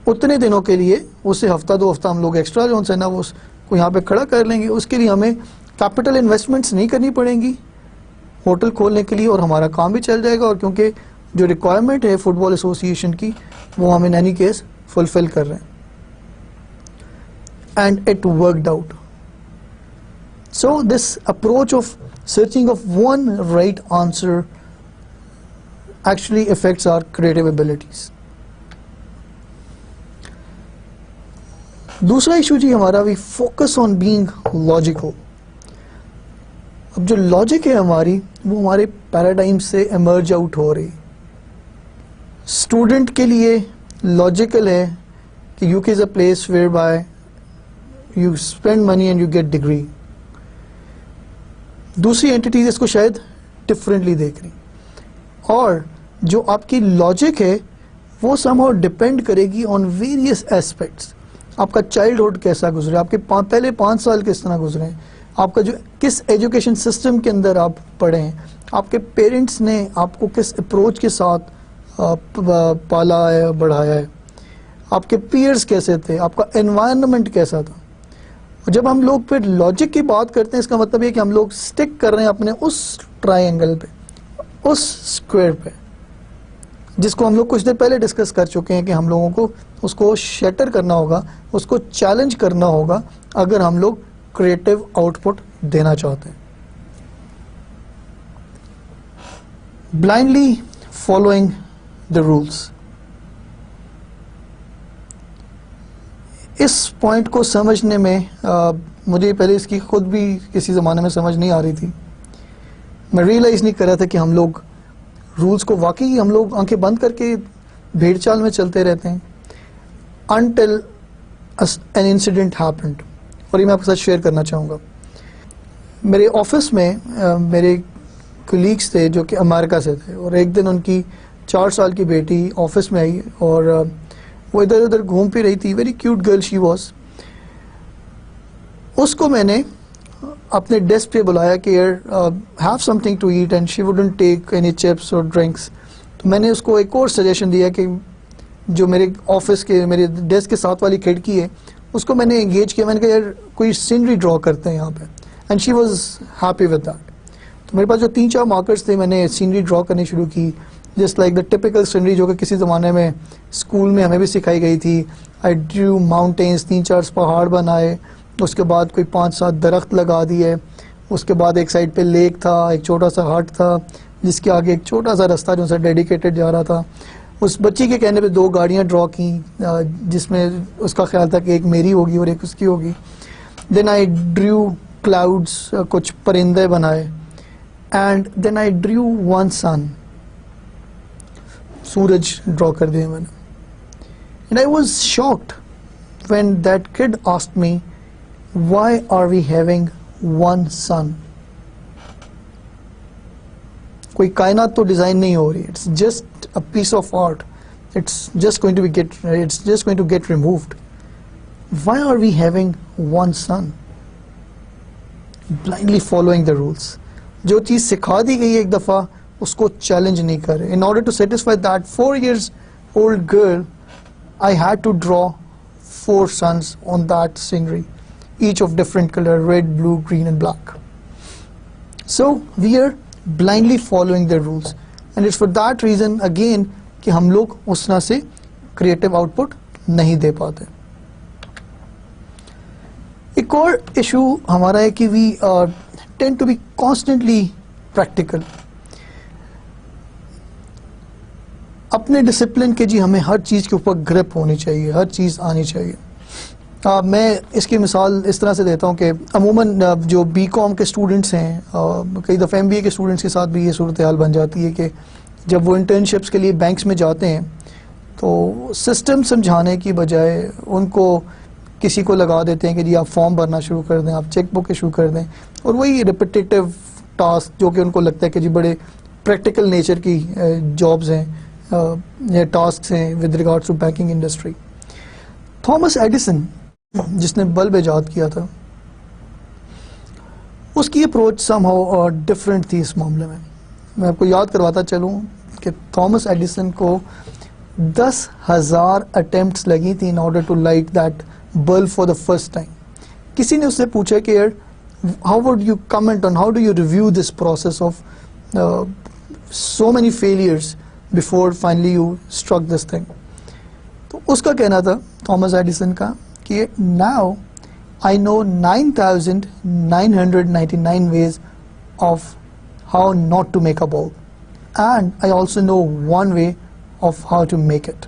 اتنے دنوں کے لیے, اسے ہفتہ 2 ہفتہ ہم لوگ ایکسٹرا جو ہے نا وہ اس کو یہاں پہ کھڑا کر لیں گے. اس کے لیے ہمیں کیپٹل انویسٹمنٹس نہیں کرنی پڑیں گی ہوٹل کھولنے کے لیے, اور ہمارا کام بھی چل جائے گا, اور کیونکہ جو ریکوائرمنٹ ہے فٹ بال ایسوسی ایشن کی وہ ہم ان اینی کیس فلفل کر رہے ہیں. And it worked out. So this approach of searching of one right answer actually affects our creative abilities. دوسرا ایشو جی ہمارا we focus on being logical. اب جو لاجک ہے ہماری وہ ہمارے پیراڈائم سے ایمرج آؤٹ ہو رہی. اسٹوڈنٹ کے لیے لاجیکل ہے کہ UK is a place where by you spend money and you get degree. دوسری اینٹیز اس کو شاید ڈفرینٹلی دیکھ رہی, اور جو آپ کی لاجک ہے وہ سم ہاؤ ڈپینڈ کرے گی آن ویریس ایسپیکٹس. آپ کا چائلڈہڈ کیسا گزرے, آپ کے پہلے 5 سال کس طرح گزرے, آپ کا جو کس ایجوکیشن سسٹم کے اندر آپ پڑھے ہیں, آپ کے پیرنٹس نے آپ کو کس اپروچ کے ساتھ پالا ہے, بڑھایا ہے, آپ کے پیئرز کیسے تھے, آپ کا انوائرنمنٹ کیسا تھا. جب ہم لوگ پھر لاجک کی بات کرتے ہیں, اس کا مطلب یہ کہ ہم لوگ سٹک کر رہے ہیں اپنے اس ٹرائی اینگل پہ, اس اسکوئر پہ, جس کو ہم لوگ کچھ دیر پہلے ڈسکس کر چکے ہیں کہ ہم لوگوں کو اس کو شیٹر کرنا ہوگا, اس کو چیلنج کرنا ہوگا اگر ہم لوگ کریٹو آؤٹ پٹ دینا چاہتے ہیں. Blindly following the rules. اس پوائنٹ کو سمجھنے میں مجھے پہلے اس کی خود بھی کسی زمانے میں سمجھ نہیں آ رہی تھی. میں ریئلائز نہیں کر رہا تھا کہ ہم لوگ رولز کو واقعی ہم لوگ آنکھیں بند کر کے بھیڑ چال میں چلتے رہتے ہیں until an incident happened. اور یہ میں آپ کے ساتھ شیئر کرنا چاہوں گا. میرے آفس میں میرے کولیگس تھے جو کہ امریکہ سے تھے, اور ایک دن ان کی 4 سال کی بیٹی آفس میں آئی اور وہ ادھر ادھر گھوم پھر رہی تھی. Very cute girl she was. اس کو میں نے اپنے ڈیسک پہ بلایا کہ have something to eat, and she wouldn't take any chips اور ڈرنکس. تو میں نے اس کو ایک اور سجیشن دیا کہ جو میرے آفس کے میرے ڈیسک کے ساتھ والی کھڑکی ہے اس کو میں نے انگیج کیا. میں نے کہا یار کوئی سینری ڈرا کرتے ہیں یہاں پہ, and she was happy with that. تو میرے پاس جو 3-4 مارکرس تھے, میں نے سینری ڈرا کرنی شروع کی, just like the typical scenery جو کہ کسی زمانے میں اسکول میں ہمیں بھی سکھائی گئی تھی. آئی ڈریو ماؤنٹینس, 3-4 پہاڑ بنائے, اس کے بعد کوئی 5-7 درخت لگا دیے, اس کے بعد ایک سائڈ پہ لیک تھا, ایک چھوٹا سا ہٹ تھا جس کے آگے ایک چھوٹا سا رستہ جو سا ڈیڈیکیٹڈ جا رہا تھا. اس بچی کے کہنے پہ 2 گاڑیاں ڈرا کیں جس میں اس کا خیال تھا کہ ایک میری ہوگی اور ایک اس کی ہوگی. دین آئی ڈریو کلاؤڈس, کچھ پرندے بنائے, and then I drew one sun, سورج ڈرا کر دیا میں نے. And I was shocked when that kid asked me why are we having one sun. کوئی کائنات تو ڈیزائن نہیں ہو رہی, it's just a piece of art, it's just going to get removed. Why are we having one sun? Blindly following the rules. جو چیز سکھا دی گئی ایک دفعہ اس کو چیلنج نہیں کر رہے. In order to satisfy that 4 years old girl, I had to draw 4 suns on that scenery, each of different color, red, blue, green and black. So we are blindly following the rules, and it's for that reason again کہ ہم لوگ اس طرح سے creative out put نہیں دے پاتے. ایک اور issue ہمارا ہے کہ we tend to be constantly practical. اپنے ڈسپلن کے جی ہمیں ہر چیز کے اوپر گرپ ہونی چاہیے, ہر چیز آنی چاہیے. میں اس کی مثال اس طرح سے دیتا ہوں کہ عموماً جو بی کام کے اسٹوڈنٹس ہیں, کئی دفعہ ایم بی اے کے اسٹوڈنٹس کے ساتھ بھی یہ صورتحال بن جاتی ہے کہ جب وہ انٹرنشپس کے لیے بینکس میں جاتے ہیں تو سسٹم سمجھانے کی بجائے ان کو کسی کو لگا دیتے ہیں کہ جی آپ فارم بھرنا شروع کر دیں, آپ چیک بک ایشو کر دیں, اور وہی ریپیٹیٹیو ٹاسک جو کہ ان کو لگتا ہے کہ جی بڑے پریکٹیکل نیچر کی جابز ہیں یا ٹاسکس ہیں with regards to banking industry. Thomas Edison جس نے بلب ایجاد کیا تھا, اس کی اپروچ سم ہاؤ ڈفرینٹ تھی اس معاملے میں. میں آپ کو یاد کرواتا چلوں کہ تھامس ایڈیسن کو 10,000 اٹیمپٹس لگی تھی in order to light that bulb for the first time. کسی نے اس سے پوچھا کہ یار how would you comment on, how do you review this process of so many failures before finally you struck this thing. تو اس کا کہنا تھا تھامس ایڈیسن کا کہ now I know 9,999 ways of how not to make a bulb, and I also know one way of how to make it.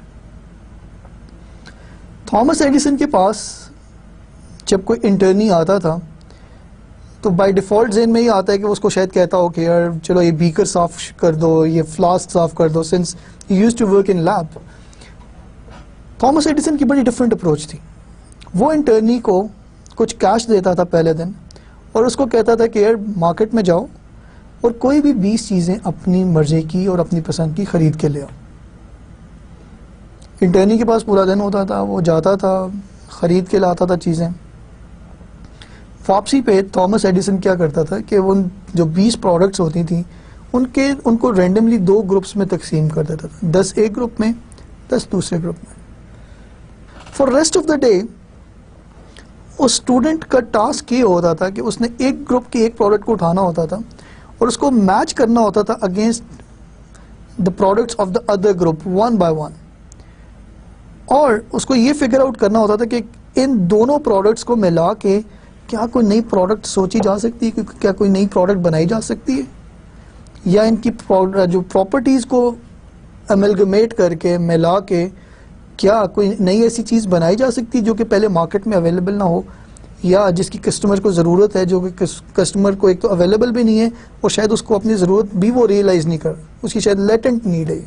Thomas Edison کے پاس جب کوئی انٹرنی آتا تھا تو بائی ڈیفالٹ ذہن میں ہی آتا ہے کہ اس کو شاید کہتا ہو کہ یار چلو یہ بیکر صاف کر دو, یہ فلاسک صاف کر دو, since he used to work in lab. Thomas Edison کی بڑی ڈفرینٹ اپروچ تھی. وہ انٹرنی کو کچھ کیش دیتا تھا پہلے دن اور اس کو کہتا تھا کہ یار مارکیٹ میں جاؤ اور کوئی بھی 20 چیزیں اپنی مرضی کی اور اپنی پسند کی خرید کے لے آؤ. انٹرنی کے پاس پورا دن ہوتا تھا, وہ جاتا تھا خرید کے لاتا تھا چیزیں. واپسی پہ تھامس ایڈیسن کیا کرتا تھا کہ وہ جو 20 پروڈکٹس ہوتی تھیں ان کو رینڈملی 2 گروپس میں تقسیم کر دیتا تھا, 10 ایک گروپ میں, 10 دوسرے گروپ میں. For rest of the day اس اسٹوڈنٹ کا ٹاسک یہ ہوتا تھا کہ اس نے ایک گروپ کی ایک پروڈکٹ کو اٹھانا ہوتا تھا اور اس کو میچ کرنا ہوتا تھا against the products of the other group 1 by 1, اور اس کو یہ فگر آؤٹ کرنا ہوتا تھا کہ ان دونوں پروڈکٹس کو ملا کے کیا کوئی نئی پروڈکٹ سوچی جا سکتی ہے, کیا کوئی نئی پروڈکٹ بنائی جا سکتی ہے, یا ان کی جو پراپرٹیز کو امیلگمیٹ کر کے ملا کے کیا کوئی نئی ایسی چیز بنائی جا سکتی ہے جو کہ پہلے مارکیٹ میں اویلیبل نہ ہو, یا جس کی کسٹمر کو ضرورت ہے جو کہ کسٹمر کو ایک تو اویلیبل بھی نہیں ہے اور شاید اس کو اپنی ضرورت بھی وہ ریئلائز نہیں کر, اس کی شاید لیٹنٹ نیڈ ہے.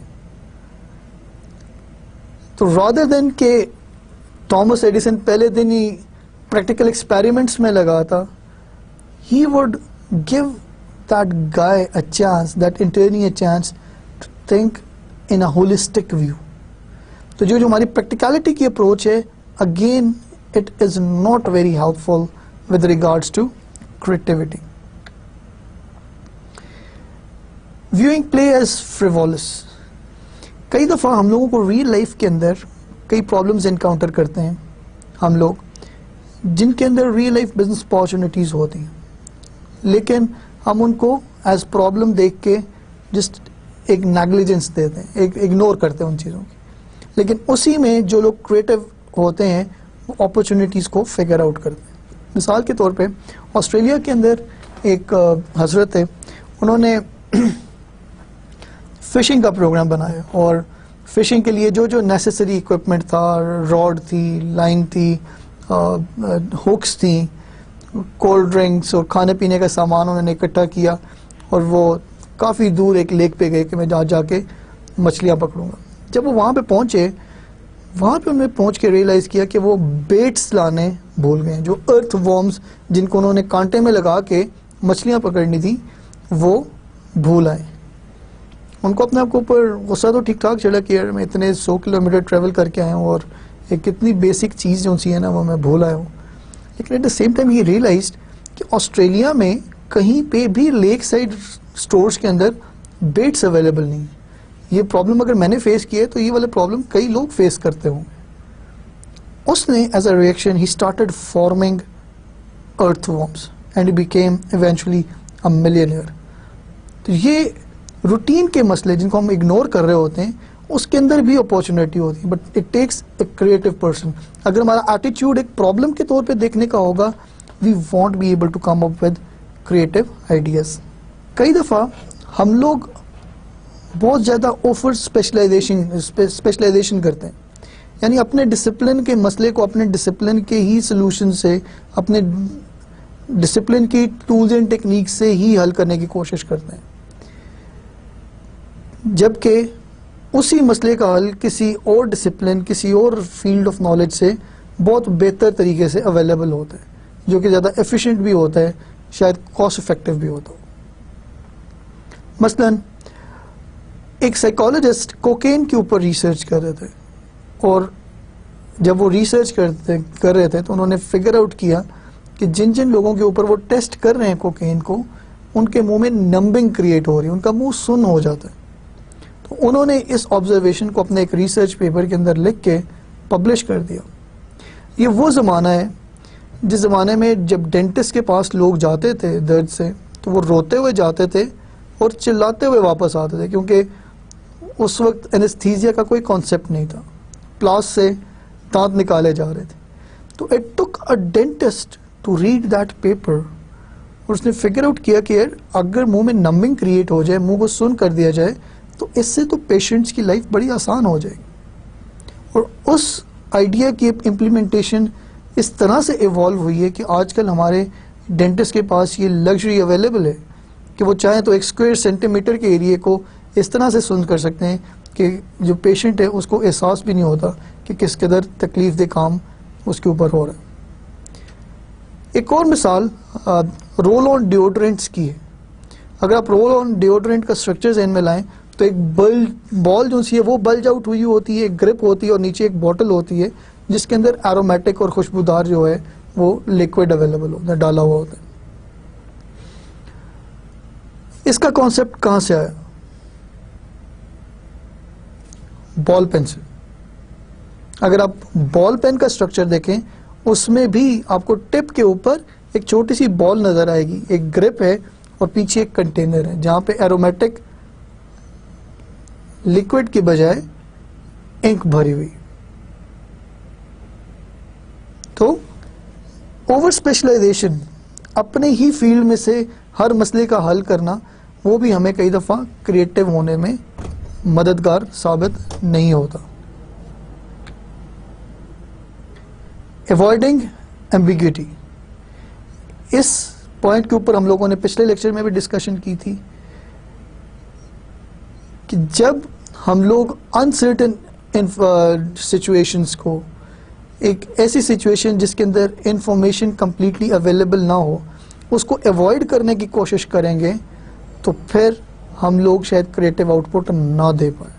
تو رادر دین کہ تھامس ایڈیسن پہلے دن ہی پریکٹیکل ایکسپیریمنٹس میں لگا تھا, he would give that guy a chance, that internee a chance to think in a holistic view. تو جو ہماری پریکٹیکلٹی کی اپروچ ہے, again it is not very helpful with regards to creativity. Viewing play as frivolous. کئی دفعہ ہم لوگوں کو ریئل لائف کے اندر کئی پرابلمز انکاؤنٹر کرتے ہیں ہم لوگ, جن کے اندر ریئل لائف بزنس اپارچونیٹیز ہوتی ہیں, لیکن ہم ان کو ایز پرابلم دیکھ کے جسٹ ایک نیگلیجنس دیتے ہیں, ایک اگنور کرتے ہیں ان چیزوں کی. لیکن اسی میں جو لوگ کریٹو ہوتے ہیں وہ اپرچونیٹیز کو فگر آؤٹ کرتے ہیں. مثال کے طور پہ آسٹریلیا کے اندر ایک حضرت ہے, انہوں نے فشنگ کا پروگرام بنایا اور فشنگ کے لیے جو نیسیسری اکوپمنٹ تھا, راڈ تھی, لائن تھی, ہکس تھیں, کولڈ ڈرنکس اور کھانے پینے کا سامان انہوں نے اکٹھا کیا اور وہ کافی دور ایک لیک پہ گئے کہ میں جا کے مچھلیاں پکڑوں گا. جب وہ وہاں پہ پہنچے, وہاں پہ انہوں نے پہنچ کے ریئلائز کیا کہ وہ بیٹس لانے بھول گئے, جو ارتھ وارمز جن کو انہوں نے کانٹے میں لگا کے مچھلیاں پکڑنی تھی وہ بھول آئے. ان کو اپنے آپ کے اوپر غصہ تو ٹھیک ٹھاک چڑھا کہ یار میں اتنے 100 کلومیٹر ٹریول کر کے آیا ہوں اور ایک کتنی بیسک چیز جو سی ہے نا وہ میں بھول آیا ہوں. لیکن ایٹ دا سیم ٹائم یہ ریئلائزڈ کہ آسٹریلیا میں کہیں پہ بھی لیک سائڈ اسٹورز کے اندر بیٹس اویلیبل نہیں. یہ پرابلم اگر میں نے فیس کی ہے تو یہ والا پرابلم کئی لوگ فیس کرتے ہوں. اس نے as a reaction he started farming earth warmth and he became eventually a millionaire. تو یہ روٹین کے مسئلے جن کو ہم اگنور کر رہے ہوتے ہیں اس کے اندر بھی اپارچونیٹی ہوتی ہے, but it takes a creative person. اگر ہمارا ایٹیچیوڈ ایک پرابلم کے طور پہ دیکھنے کا ہوگا, we want be able to come up with creative ideas. کئی دفعہ ہم لوگ بہت زیادہ اوور اسپیشلائزیشن کرتے ہیں, یعنی اپنے ڈسپلن کے مسئلے کو اپنے ڈسپلن کے ہی سلوشن سے, اپنے ڈسپلن کی ٹولز اینڈ ٹیکنیک سے ہی حل کرنے کی کوشش کرتے ہیں, جبکہ اسی مسئلے کا حل کسی اور ڈسپلن, کسی اور فیلڈ آف نالج سے بہت بہتر طریقے سے اویلیبل ہوتا ہے, جو کہ زیادہ ایفیشینٹ بھی ہوتا ہے, شاید کاسٹ افیکٹو بھی ہوتا ہو. مثلاً ایک سائیکالوجسٹ کوکین کے اوپر ریسرچ کر رہے تھے, اور جب وہ ریسرچ کر رہے تھے تو انہوں نے فگر آؤٹ کیا کہ جن لوگوں کے اوپر وہ ٹیسٹ کر رہے ہیں کوکین کو, ان کے منہ میں نمبنگ کریٹ ہو رہی ہے, ان کا منہ سن ہو جاتا ہے. تو انہوں نے اس آبزرویشن کو اپنے ایک ریسرچ پیپر کے اندر لکھ کے پبلش کر دیا. یہ وہ زمانہ ہے جس زمانے میں جب ڈینٹسٹ کے پاس لوگ جاتے تھے درد سے تو وہ روتے ہوئے جاتے تھے اور چلاتے ہوئے واپس آتے تھے, کیونکہ اس وقت اینستھیزیا کا کوئی کانسیپٹ نہیں تھا, پلاس سے دانت نکالے جا رہے تھے. تو it took a dentist to read that paper, اور اس نے فگر آؤٹ کیا کہ اگر منہ میں نمبنگ کریٹ ہو جائے, منہ کو سن کر دیا جائے, تو اس سے تو پیشنٹس کی لائف بڑی آسان ہو جائے گی. اور اس آئیڈیا کی امپلیمنٹیشن اس طرح سے ایوالو ہوئی ہے کہ آج کل ہمارے ڈینٹسٹ کے پاس یہ لگژری اویلیبل ہے کہ وہ چاہیں تو 1 اسکوائر سینٹی میٹر کے ایریے کو اس طرح سے سن کر سکتے ہیں کہ جو پیشنٹ ہے اس کو احساس بھی نہیں ہوتا کہ کس قدر تکلیف دہ کام اس کے اوپر ہو رہا ہے. ایک اور مثال رول آن ڈیوڈرنٹس کی ہے. اگر آپ رول آن ڈیوڈرنٹ کا اسٹرکچر ذہن میں لائیں تو ایک بال جو سی ہے وہ بلج آؤٹ ہوئی ہوتی ہے, ایک گرپ ہوتی ہے اور نیچے ایک بوٹل ہوتی ہے جس کے اندر ایرومیٹک اور خوشبودار جو ہے وہ لکوڈ اویلیبل ہوتا ہے, ڈالا ہوا ہوتا ہے. اس کا کانسیپٹ کہاں سے آیا؟ بال پین سے. اگر آپ بال پین کا اسٹرکچر دیکھیں, اس میں بھی آپ کو ٹپ کے اوپر ایک چھوٹی سی بال نظر آئے گی, ایک گرپ ہے اور پیچھے ایک کنٹینر ہے جہاں پہ ایرومیٹک لکوڈ کی بجائے انک بھری ہوئی. تو اوور اسپیشلائزیشن, اپنے ہی فیلڈ میں سے ہر مسئلے کا حل کرنا, وہ بھی ہمیں کئی دفعہ کریٹو ہونے میں مددگار ثابت نہیں ہوتا. ایوائڈنگ ایمبیگوٹی, اس پوائنٹ کے اوپر ہم لوگوں نے پچھلے لیکچر میں بھی ڈسکشن کی تھی کہ جب ہم لوگ انسرٹن سچویشنز کو, ایک ایسی سچویشن جس کے اندر انفارمیشن کمپلیٹلی اویلیبل نہ ہو, اس کو ایوائڈ کرنے کی کوشش کریں گے تو پھر ہم لوگ شاید کریٹو آؤٹ پٹ نہ دے پائیں.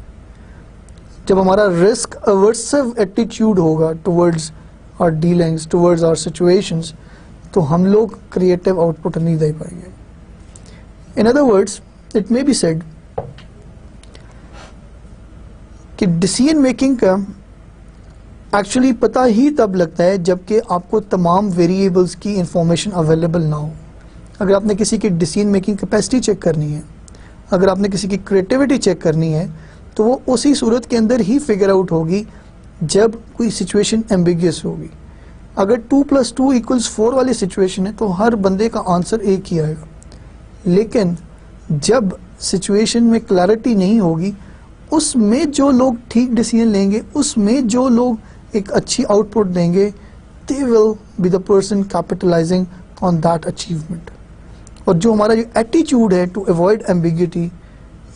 جب ہمارا رسک ایورسو ایٹیٹیوڈ ہوگا towards our dealings, towards our situations, تو ہم لوگ کریٹو آؤٹ پٹ نہیں دے پائیں گے. In other words it may be said کہ ڈیسیژن میکنگ کا ایکچولی پتہ ہی تب لگتا ہے جب کہ آپ کو تمام ویریبلس کی انفارمیشن اویلیبل نہ ہو. اگر آپ نے کسی کی ڈیسیژن میکنگ کیپیسٹی چیک کرنی ہے, اگر آپ نے کسی کی کریٹیوٹی چیک کرنی ہے, تو وہ اسی صورت کے اندر ہی فگر آؤٹ ہوگی جب کوئی سچویشن ایمبیگیس ہوگی. اگر 2+2=4 والی سچویشن ہے تو ہر بندے کا آنسر ایک ہی آئے گا. لیکن جب سچویشن میں کلیئرٹی نہیں ہوگی, اس میں جو لوگ ٹھیک ڈیسیژن لیں گے, اس میں جو لوگ ایک اچھی آؤٹ پٹ دیں گے, they will be the person capitalizing on that achievement. اور جو ہمارا جو ایٹیچیوڈ ہے ٹو اوائڈ ایمبیگوٹی,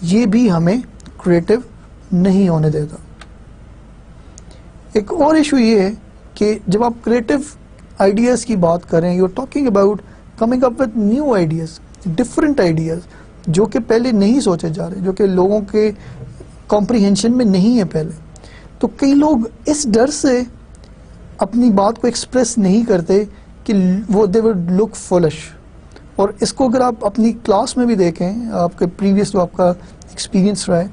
یہ بھی ہمیں کریٹو نہیں ہونے دیتا. ایک اور ایشو یہ ہے کہ جب آپ کریٹو آئیڈیاز کی بات کریں, you are talking about coming up with new ideas, different ideas جو کہ پہلے نہیں سوچے جا رہے, جو کہ لوگوں کے کمپریہنشن میں نہیں ہے پہلے. تو کئی لوگ اس ڈر سے اپنی بات کو ایکسپریس نہیں کرتے کہ وہ دے وڈ لک فولش. اور اس کو اگر آپ اپنی کلاس میں بھی دیکھیں, آپ کے پریویس جو آپ کا ایکسپیرینس رہا ہے,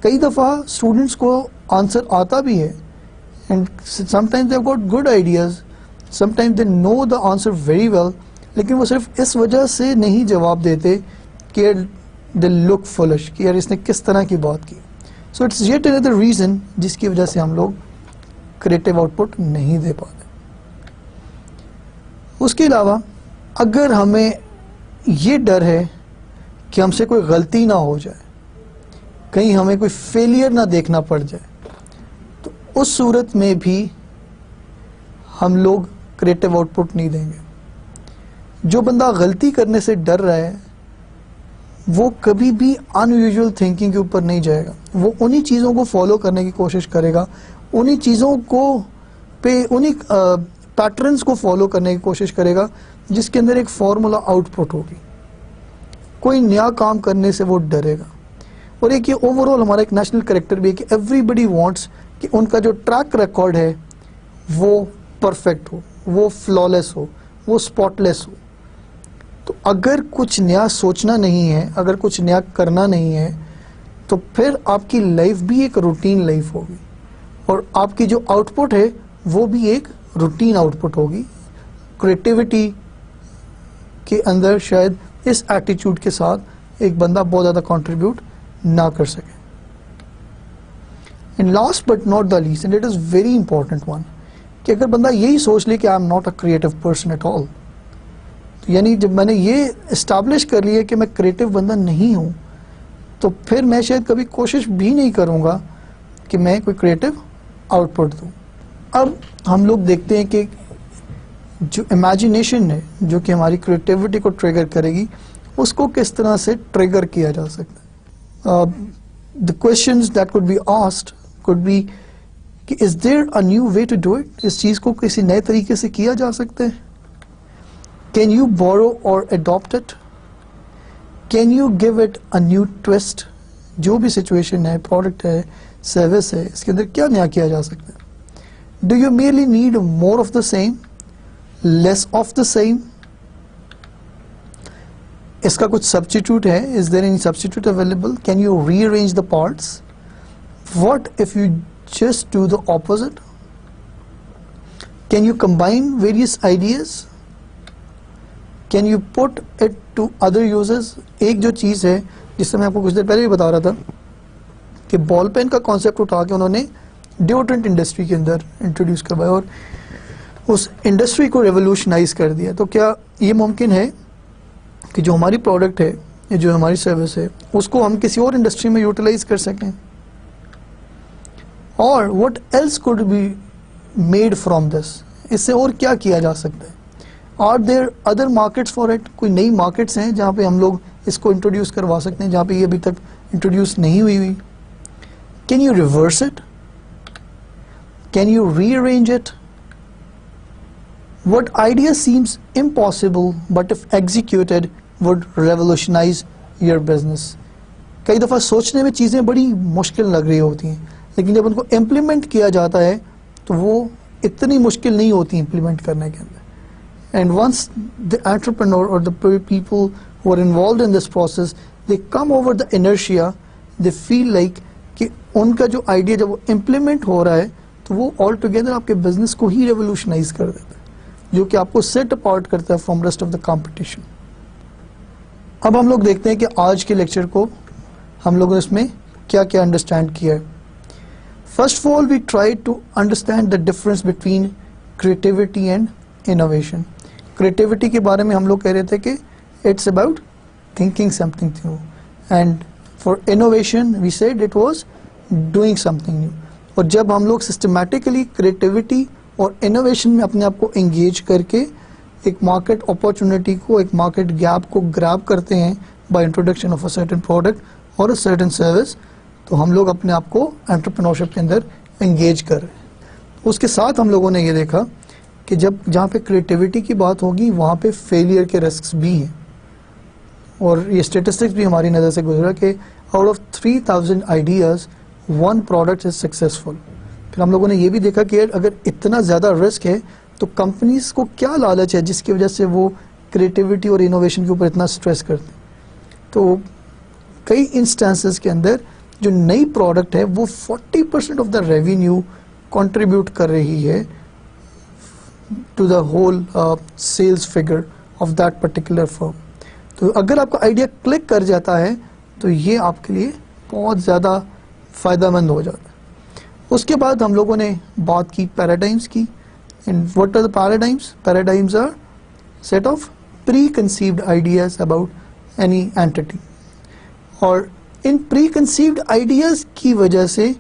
کئی دفعہ اسٹوڈنٹس کو آنسر آتا بھی ہے, and sometimes they have got good ideas, sometimes they know the answer very well, لیکن وہ صرف اس وجہ سے نہیں جواب دیتے کہ دے لک فولش, کہ یار اس نے کس طرح کی بات کی. So it's yet another reason جس کی وجہ سے ہم لوگ کریٹو آؤٹ پٹ نہیں دے پاتے. اس کے علاوہ اگر ہمیں یہ ڈر ہے کہ ہم سے کوئی غلطی نہ ہو جائے, کہیں ہمیں کوئی فیلئر نہ دیکھنا پڑ جائے, تو اس صورت میں بھی ہم لوگ کریٹو آؤٹ پٹ نہیں دیں گے. جو بندہ غلطی کرنے سے ڈر رہا ہے وہ کبھی بھی ان یوزول تھنکنگ کے اوپر نہیں جائے گا. وہ انہی چیزوں کو فالو کرنے کی کوشش کرے گا, انہی چیزوں کو انہی پیٹرنز کو فالو کرنے کی کوشش کرے گا جس کے اندر ایک فارمولا آؤٹ پٹ ہوگی. کوئی نیا کام کرنے سے وہ ڈرے گا. اور ایک یہ اوور آل ہمارا ایک نیشنل کریکٹر بھی ہے کہ ایوری بڈی وانٹس کہ ان کا جو ٹریک ریکارڈ ہے وہ پرفیکٹ ہو, وہ فلالیس ہو, وہ اسپاٹ لیس ہو. تو اگر کچھ نیا سوچنا نہیں ہے, اگر کچھ نیا کرنا نہیں ہے, تو پھر آپ کی لائف بھی ایک روٹین لائف ہوگی, اور آپ کی جو آؤٹ پٹ ہے وہ بھی ایک روٹین آؤٹ پٹ ہوگی. کریٹیوٹی کے اندر شاید اس ایٹیچیوڈ کے ساتھ ایک بندہ بہت زیادہ کنٹریبیوٹ نہ کر سکے. And last but not the least, and it is very important one, کہ اگر بندہ یہی سوچ لے کہ I am not a creative person at all, یعنی جب میں نے یہ اسٹیبلش کر لیا کہ میں کریٹو بندہ نہیں ہوں, تو پھر میں شاید کبھی کوشش بھی نہیں کروں گا کہ میں کوئی کریٹو آؤٹ پٹ دوں. اب ہم لوگ دیکھتے ہیں کہ جو امیجنیشن ہے جو کہ ہماری کریٹیوٹی کو ٹریگر کرے گی, اس کو کس طرح سے ٹریگر کیا جا سکتا ہے. The questions that could be asked could be کہ is there a new way to do it, اس چیز کو کسی نئے طریقے سے کیا جا سکتا ہے. Can you borrow or adopt it? Can you give it a new twist? جو بھی سچویشن ہے, پروڈکٹ ہے, سروس ہے, اس کے اندر کیا نیا کیا جا سکتا ہے. Do you merely need more of the same? less of the same. اس کا کچھ سبسٹیٹیوٹ ہے؟ Is there any substitute available? Can you rearrange the parts? What if you just do the opposite? Can you combine various ideas? Can you put it to other uses? ایک جو چیز ہے جس سے میں آپ کو کچھ دیر پہلے بھی بتا رہا تھا کہ بال پین کا کانسیپٹ اٹھا کے انہوں نے ڈیوڈرنٹ انڈسٹری کے اندر انٹروڈیوس کروایا اور اس انڈسٹری کو ریولوشنائز کر دیا. تو کیا یہ ممکن ہے کہ جو ہماری پروڈکٹ ہے یا جو ہماری سروس ہے اس کو ہم کسی اور انڈسٹری میں یوٹیلائز کر سکیں؟ اور what else could be made from this? اس سے اور کیا کیا جا سکتا ہے؟ Are there other markets for it? کوئی نئی مارکیٹس ہیں جہاں پہ ہم لوگ اس کو انٹروڈیوس کروا سکتے ہیں جہاں پہ یہ ابھی تک انٹروڈیوس نہیں ہوئی؟ Can you reverse it? Can you rearrange it? What idea seems impossible but if executed would revolutionize your business? کئی دفعہ سوچنے میں چیزیں بڑی مشکل لگ رہی ہوتی ہیں لیکن جب ان کو امپلیمنٹ کیا جاتا ہے تو وہ اتنی مشکل نہیں ہوتی امپلیمنٹ کرنے کے اندر. And once the entrepreneur or the people who are involved in this process, they come over the inertia, they feel like کہ ان کا جو آئیڈیا جب وہ امپلیمنٹ ہو رہا ہے تو وہ آل ٹوگیدر آپ کے بزنس کو ہی ریولوشنائز کر دیتا ہے جو کہ آپ کو سیٹ اپارٹ کرتا ہے from rest of the competition. اب ہم لوگ دیکھتے ہیں کہ آج کے لیکچر کو ہم لوگوں نے اس میں کیا کیا انڈرسٹینڈ کیا ہے. First of all we try to understand the difference between creativity and innovation. Creativity کے بارے میں ہم لوگ کہہ رہے تھے کہ it's about thinking something new and for innovation we said it was doing something new. اور جب ہم لوگ سسٹمیٹیکلی کریٹیوٹی اور انوویشن میں اپنے آپ کو انگیج کر کے ایک مارکیٹ اپارچونیٹی کو ایک مارکیٹ گیپ کو گراب کرتے ہیں by introduction of a certain product اور اے سرٹن سروس تو ہم لوگ اپنے آپ کو انٹرپرینورشپ کے اندر انگیج کر رہے ہیں. اس کے ساتھ ہم لوگوں نے یہ دیکھا کہ جہاں پہ کریٹیوٹی کی بات ہوگی وہاں پہ فیلئر کے رسکس بھی ہیں اور یہ اسٹیٹسٹکس بھی ہماری نظر سے گزرا کہ out of 3000 ideas 1 product is successful. پھر ہم لوگوں نے یہ بھی دیکھا کہ اگر اتنا زیادہ رسک ہے تو کمپنیز کو کیا لالچ ہے جس کی وجہ سے وہ کریٹیوٹی اور انوویشن کے اوپر اتنا اسٹریس کرتے ہیں. تو کئی انسٹانسز کے اندر جو نئی پروڈکٹ ہے وہ 40% آف دا ریونیو کنٹریبیوٹ کر رہی ہے to the whole sales figure of that particular firm. تو اگر آپ کا آئیڈیا کلک کر جاتا ہے تو یہ آپ کے لیے بہت زیادہ فائدہ مند ہو جاتا ہے. اس کے بعد ہم لوگوں نے بات کی پیراڈائمس کی. And what are the paradigms? Paradigms are set of preconceived ideas about any entity or in pre conceived ideas کی وجہ سے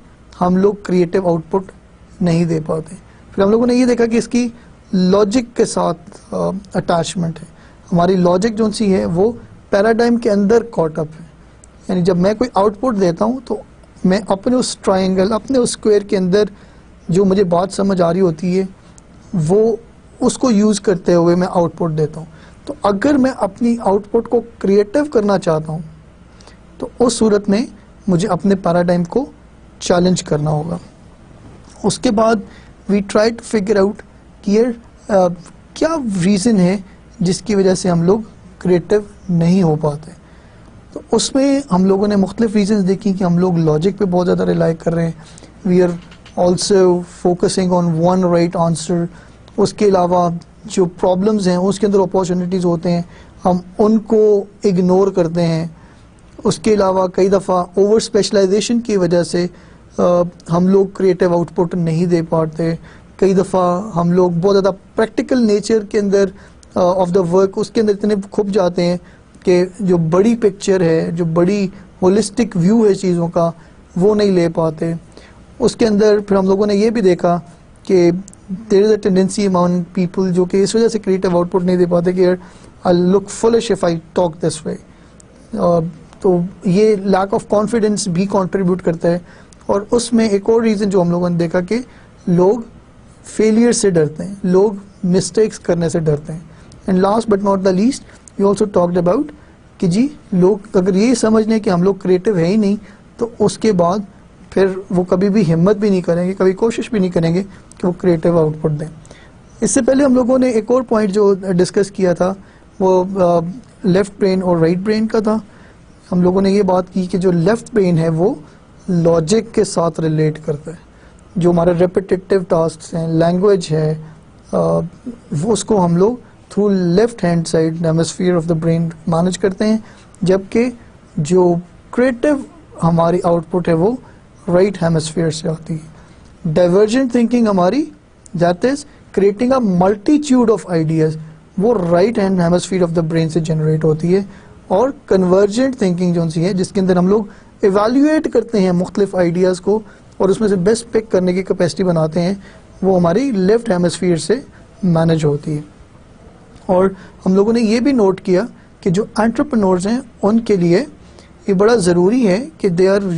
ہم لوگ کریٹو آؤٹ پٹ نہیں دے پاتے. پھر ہم لوگوں نے یہ دیکھا کہ اس کی لاجک کے ساتھ اٹیچمنٹ ہے. ہماری لاجک جو سی ہے وہ پیراڈائم کے اندر کاٹ اپ ہے. یعنی جب میں کوئی آؤٹ پٹ دیتا ہوں تو میں اپنے اس ٹرائنگل اپنے اس اسکوئر کے اندر جو مجھے بات سمجھ آ رہی ہوتی ہے وہ اس کو یوز کرتے ہوئے میں آؤٹ پٹ دیتا ہوں. تو اگر میں اپنی آؤٹ پٹ کو کریٹو کرنا چاہتا ہوں تو اس صورت میں مجھے اپنے پیراڈائم کو چیلنج کرنا ہوگا. اس کے بعد we try to figure out کہ کیا ریزن ہے جس کی وجہ سے ہم لوگ کریٹو نہیں ہو پاتے. تو اس میں ہم لوگوں نے مختلف ریزنز دیکھی کہ ہم لوگ لاجک پہ بہت زیادہ ریلائی کر رہے ہیں. We are also focusing on one right answer. اس کے علاوہ جو پرابلمز ہیں اس کے اندر اپارچونیٹیز ہوتے ہیں ہم ان کو اگنور کرتے ہیں. اس کے علاوہ کئی دفعہ اوور اسپیشلائزیشن کی وجہ سے ہم لوگ کریٹو آؤٹ پٹ نہیں دے پاتے. کئی دفعہ ہم لوگ بہت زیادہ پریکٹیکل نیچر کے اندر آف دا ورک اس کے اندر اتنے کھپ جاتے ہیں کہ جو بڑی پکچر ہے جو بڑی ہولسٹک ویو ہے چیزوں کا وہ نہیں لے پاتے. اس کے اندر پھر ہم لوگوں نے یہ بھی دیکھا کہ دیر is a tendency among people جو کہ اس وجہ سے کریٹو آؤٹ پٹ نہیں دے پاتے کہ آئی لک فلش اف آئی ٹاک دس وے. تو یہ لیک آف کانفیڈینس بھی کنٹریبیوٹ کرتا ہے. اور اس میں ایک اور ریزن جو ہم لوگوں نے دیکھا کہ لوگ فیلئر سے ڈرتے ہیں, لوگ مسٹیکس کرنے سے ڈرتے ہیں. And last but not the least we also talked about کہ جی لوگ اگر یہ سمجھ لیں کہ ہم لوگ کریٹو ہے ہی نہیں تو اس کے بعد پھر وہ کبھی بھی ہمت بھی نہیں کریں گے, کبھی کوشش بھی نہیں کریں گے کہ وہ کریٹو آؤٹ پٹ دیں. اس سے پہلے ہم لوگوں نے ایک اور پوائنٹ جو ڈسکس کیا تھا وہ لیفٹ برین اور رائٹ برین کا تھا. ہم لوگوں نے یہ بات کی کہ جو لیفٹ برین ہے وہ لاجک کے ساتھ ریلیٹ کرتا ہے. جو ہمارے ریپیٹیٹیو ٹاسکس ہیں, لینگویج ہے, وہ اس کو ہم لوگ through left hand side hemisphere of the brain manage کرتے ہیں, جبکہ جو کریٹو ہماری آؤٹ پٹ ہے وہ رائٹ ہیمسفیئر سے آتی ہے. ڈائیورجنٹ تھنکنگ ہماری that is creating a multitude of ideas, وہ right hand hemisphere of the brain سے جنریٹ ہوتی ہے. اور کنورجنٹ تھنکنگ جو سی ہے جس کے اندر ہم لوگ ایویلیویٹ کرتے ہیں مختلف آئیڈیاز کو اور اس میں سے بیسٹ پک کرنے کی کیپیسٹی بناتے ہیں, وہ ہماری لیفٹ ہیمسفیئر سے مینج ہوتی ہے. اور ہم لوگوں نے یہ بھی نوٹ کیا کہ جو انٹرپرینورز ہیں ان کے لیے یہ بڑا ضروری ہے کہ they are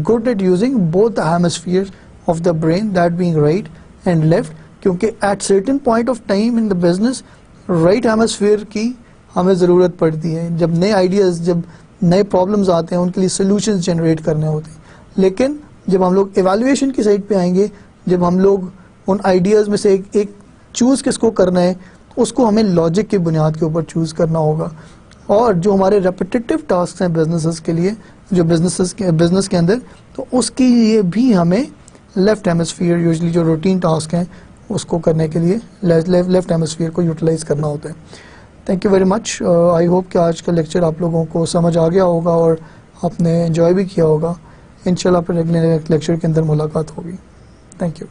good at using both the hemisphere of the brain, that being right and left, کیونکہ at certain point of time in the business right hemisphere کی ہمیں ضرورت پڑتی ہے. جب نئے آئیڈیاز, جب نئے پرابلمز آتے ہیں ان کے لیے سولوشنز جنریٹ کرنے ہوتے ہیں. لیکن جب ہم لوگ ایویلویشن کی سائڈ پہ آئیں گے, جب ہم لوگ ان آئیڈیاز میں سے ایک چوز کس کو کرنا ہے, اس کو ہمیں لاجک کی بنیاد کے اوپر چوز کرنا ہوگا. اور جو ہمارے ریپیٹیٹیو ٹاسک ہیں بزنسز کے لیے, جو بزنس کے اندر, تو اس کے لیے بھی ہمیں لیفٹ ہیمسفیئر, یوزلی جو روٹین ٹاسک ہیں اس کو کرنے کے لیے لیفٹ ہیمسفیئر کو یوٹیلائز کرنا ہوتا ہے. Thank you very much. I hope کہ آج کا لیکچر آپ لوگوں کو سمجھ آ گیا ہوگا اور آپ نے انجوائے بھی کیا ہوگا. انشاءاللہ پھر اگلے لیکچر کے اندر ملاقات ہوگی. Thank you.